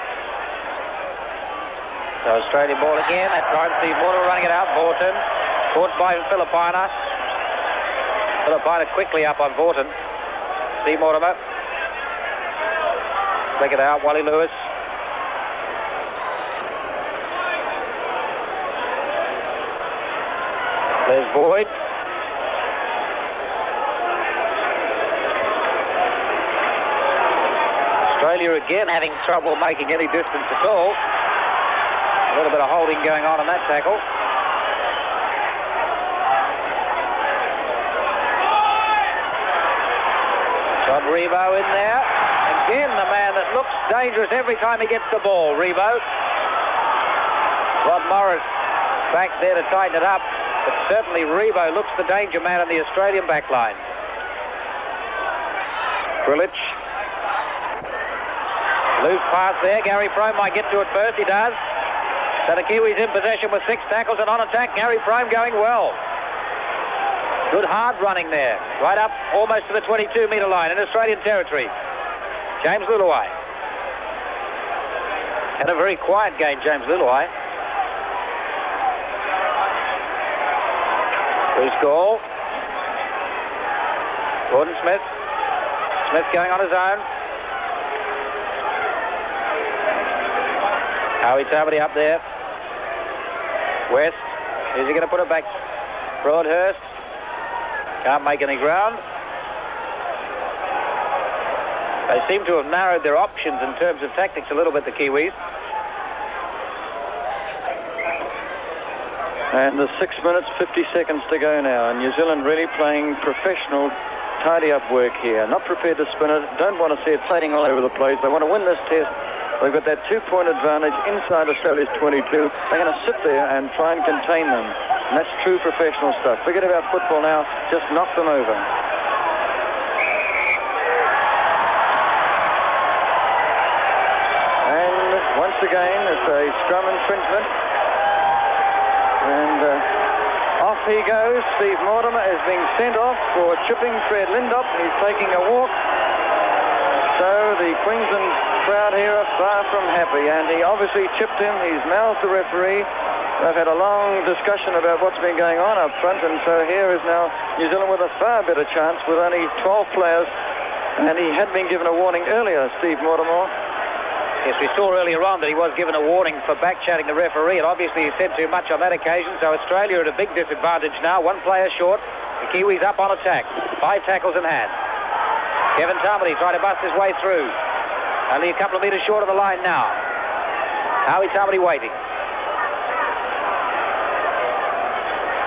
So Australian ball again. That time Steve Mortimer running it out. Vorton caught by Filipina. Filipina quickly up on Vorton. Steve Mortimer. Flick it out. Wally Lewis. There's Boyd. Australia again having trouble making any distance at all. A little bit of holding going on in that tackle. John Rebo in there. Again, the man that looks dangerous every time he gets the ball, Rebo. Rod Morris back there to tighten it up. But certainly Rebo looks the danger man in the Australian backline. Krilich. Loose pass there. Gary Prome might get to it first. He does. So the Kiwis in possession with 6 tackles and on attack. Gary Prome going well. Good hard running there. Right up almost to the 22-metre line in Australian territory. James Luluai. Had a very quiet game, James Luluai. Bruce Gall. Gordon Smith. Smith going on his own. Howie Tamati up there. West. Is he going to put it back? Broadhurst. Can't make any ground. They seem to have narrowed their options in terms of tactics a little bit, the Kiwis. And there's 6 minutes, 50 seconds to go now. And New Zealand really playing professional, tidy-up work here. Not prepared to spin it. Don't want to see it floating all over the place. They want to win this test. They've got that 2-point advantage inside Australia's 22. They're going to sit there and try and contain them. And that's true professional stuff. Forget about football now. Just knock them over. And once again, it's a scrum infringement. And off he goes. Steve Mortimer is being sent off for chipping Fred Lindop. He's taking a walk. So the Queensland crowd here are far from happy, and he obviously chipped him. He's mouthed the referee. They've had a long discussion about what's been going on up front, and so here is now New Zealand with a far better chance with only 12 players, and he had been given a warning earlier, Steve Mortimer. Yes, we saw earlier on that he was given a warning for back-chatting the referee, and obviously he said too much on that occasion, so Australia at a big disadvantage now. 1 player short. The Kiwis up on attack. 5 tackles in hand. Kevin Tamati trying to bust his way through. Only a couple of metres short of the line now. Howie Tamati waiting.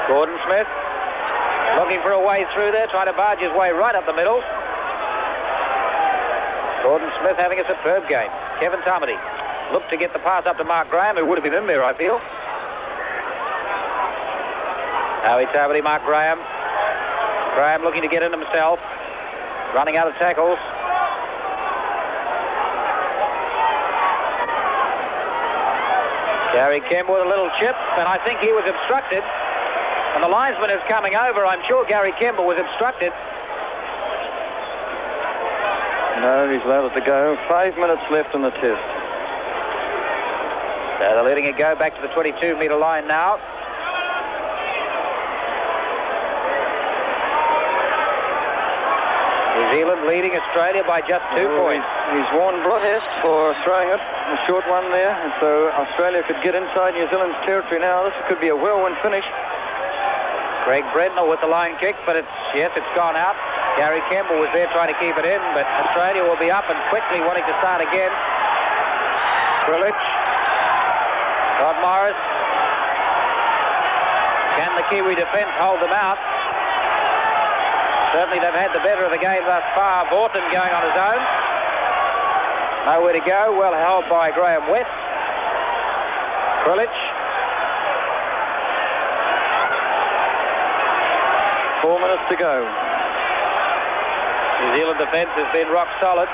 Gordon Smith looking for a way through there, trying to barge his way right up the middle. Gordon Smith having a superb game. Kevin Tamati looked to get the pass up to Mark Graham, who would have been in there, I feel. Howie Tamati, Mark Graham. Graham looking to get in himself. Running out of tackles. Gary Kemble with a little chip, and I think he was obstructed. And the linesman is coming over. I'm sure Gary Kemble was obstructed. No, he's allowed it to go. 5 minutes left in the test. So they're letting it go back to the 22-metre line now. New Zealand leading Australia by just 2 points. He's worn protest for throwing it, a short one there, and so Australia could get inside New Zealand's territory now. This could be a whirlwind finish. Greg Brednall with the line kick, but it's gone out. Gary Kemble was there trying to keep it in, but Australia will be up and quickly wanting to start again. Krillage. Rod Morris. Can the Kiwi defence hold them out? Certainly they've had the better of the game thus far. Vorton going on his own. Nowhere to go. Well held by Graham West. Krillage. 4 minutes to go. New Zealand defence has been rock solid.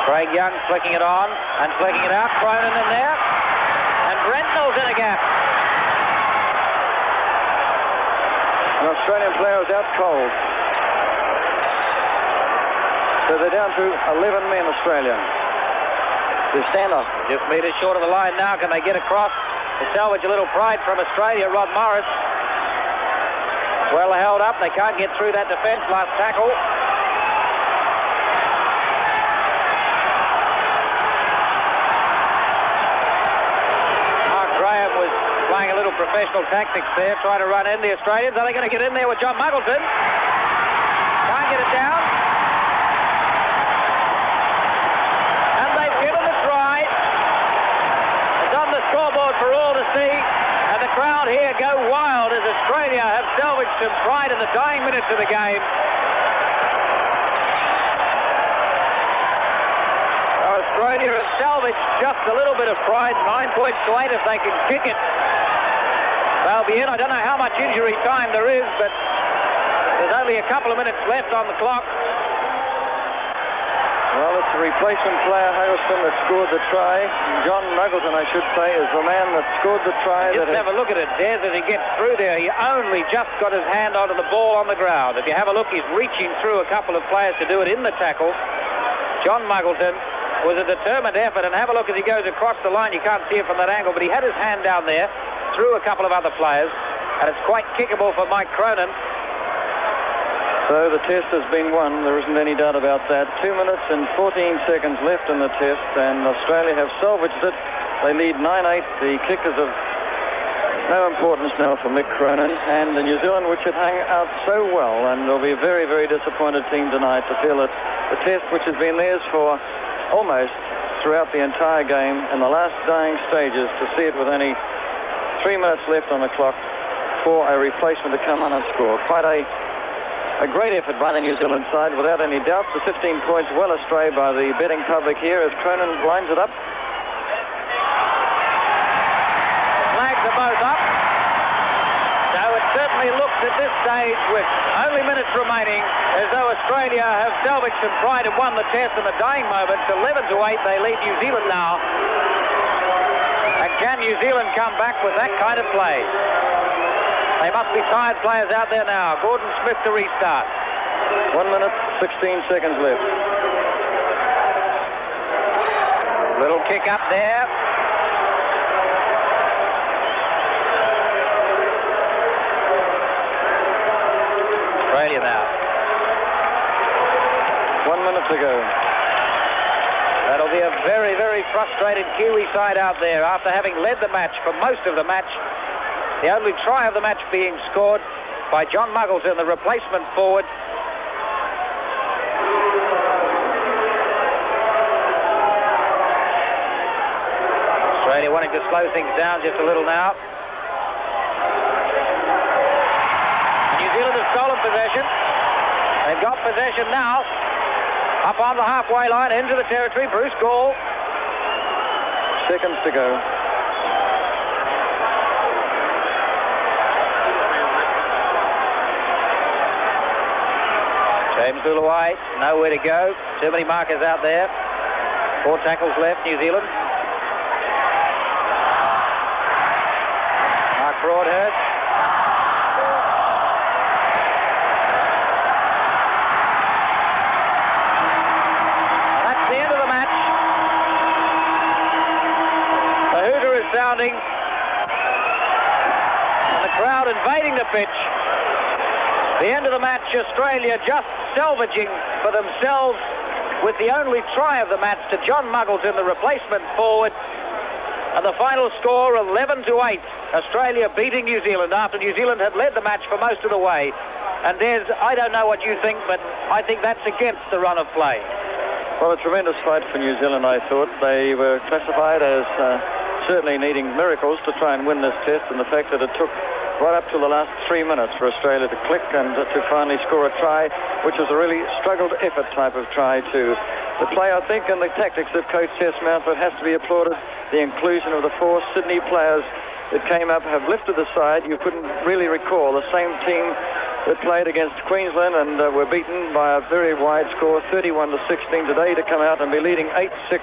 Craig Young flicking it on and flicking it out. Cronin in there. And Brentnall's in a gap. An Australian player is out cold. So they're down to 11 men, Australia. The stand-off. Just metres short of the line now. Can they get across to salvage a little pride from Australia? Rod Morris. Well held up. They can't get through that defence. Last tackle. Mark Graham was playing a little professional tactics there, trying to run in the Australians. Are they going to get in there with John Muggleton? Can't get it down. And they've given the try. It's on the scoreboard for all to see. And the crowd here go wild as Australia have salvaged some pride in the dying minutes of the game. Australia has salvaged just a little bit of pride. 9 points to 8 if they can kick it. They'll be in. I don't know how much injury time there is, but there's only a couple of minutes left on the clock. Well, it's the replacement player, Haggleston, that scored the try. John Muggleton, I should say, is the man that scored the try. Just have a look at it, Des, as he gets through there. He only just got his hand onto the ball on the ground. If you have a look, he's reaching through a couple of players to do it in the tackle. John Muggleton was a determined effort, and have a look as he goes across the line. You can't see it from that angle, but he had his hand down there, through a couple of other players, and it's quite kickable for Mike Cronin. So the test has been won. There isn't any doubt about that. 2 minutes and 14 seconds left in the test, and Australia have salvaged it. They lead 9-8. The kick is of no importance now for Mick Cronin, and New Zealand, which had hung out so well, and they'll be a very, very disappointed team tonight to feel that the test, which has been theirs for almost throughout the entire game, in the last dying stages, to see it with only 3 minutes left on the clock for a replacement to come on and score. Quite a great effort by the New Zealand side, without any doubt. The 15 points well astray by the betting public here as Cronin lines it up. Flags are both up. So it certainly looks at this stage, with only minutes remaining, as though Australia have salvaged some pride and won the test in the dying moments. 11-8, they lead New Zealand now. And can New Zealand come back with that kind of play? They must be tired players out there now. Gordon Smith to restart. 1 minute, 16 seconds left. Little kick up there. Australia now. 1 minute to go. That'll be a very, very frustrated Kiwi side out there after having led the match for most of the match. The only try of the match being scored by John Muggleton, the replacement forward. Australia wanting to slow things down just a little now. New Zealand has stolen possession. They've got possession now. Up on the halfway line, into the territory. Bruce Gall. Seconds to go. James Luluai, nowhere to go. Too many markers out there. 4 tackles left, New Zealand. Broadhurst. That's the end of the match. The hooter is sounding. And the crowd invading the pitch. The end of the match, Australia just salvaging for themselves with the only try of the match to John Muggleton, the replacement forward. And the final score, 11-8. Australia beating New Zealand after New Zealand had led the match for most of the way. And I don't know what you think, but I think that's against the run of play. Well, a tremendous fight for New Zealand, I thought. They were classified as certainly needing miracles to try and win this test, and the fact that it took right up to the last 3 minutes for Australia to click and to finally score a try, which was a really struggled effort type of try too. The play, I think, and the tactics of Coach Tess Mountford has to be applauded. The inclusion of the 4 Sydney players that came up have lifted the side. You couldn't really recall the same team that played against Queensland and were beaten by a very wide score, 31-16 today, to come out and be leading 8-6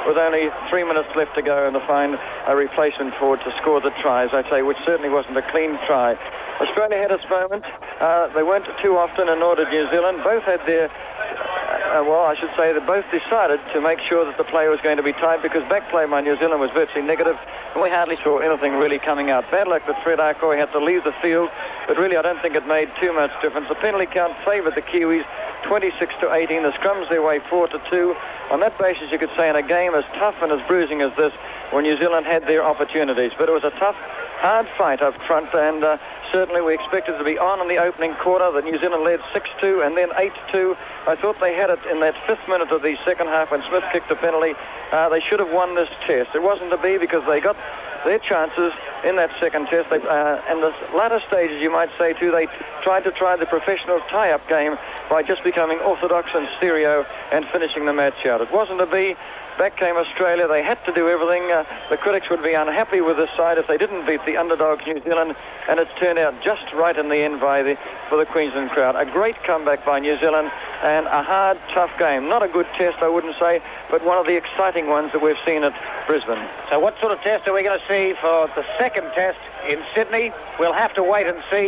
with only 3 minutes left to go and to find a replacement forward to score the try, as I say, which certainly wasn't a clean try. Australia had its moment. They weren't too often, and nor did New Zealand. Both had their well, I should say that both decided to make sure that the play was going to be tight, because back play by New Zealand was virtually negative, and we hardly saw anything really coming out. Bad luck that Fred Arcoy had to leave the field, but really I don't think it made too much difference. The penalty count favoured the Kiwis, 26-18. The scrums their way 4-2. On that basis, you could say in a game as tough and as bruising as this, when New Zealand had their opportunities. But it was a tough, hard fight up front, and certainly we expected to be on in the opening quarter. The New Zealand led 6-2 and then 8-2. I thought they had it in that 5th minute of the second half when Smith kicked the penalty. They should have won this test. It wasn't to be, because they got their chances in that second test. In the latter stages, you might say, too, they tried the professional tie-up game by just becoming orthodox and stereo and finishing the match out. It wasn't to be. Back came Australia. They had to do everything. The critics would be unhappy with this side if they didn't beat the underdogs New Zealand, and it's turned out just right in the end for the Queensland crowd. A great comeback by New Zealand, and a hard, tough game. Not a good test, I wouldn't say, but one of the exciting ones that we've seen at Brisbane. So what sort of test are we going to see for the second test in Sydney? We'll have to wait and see.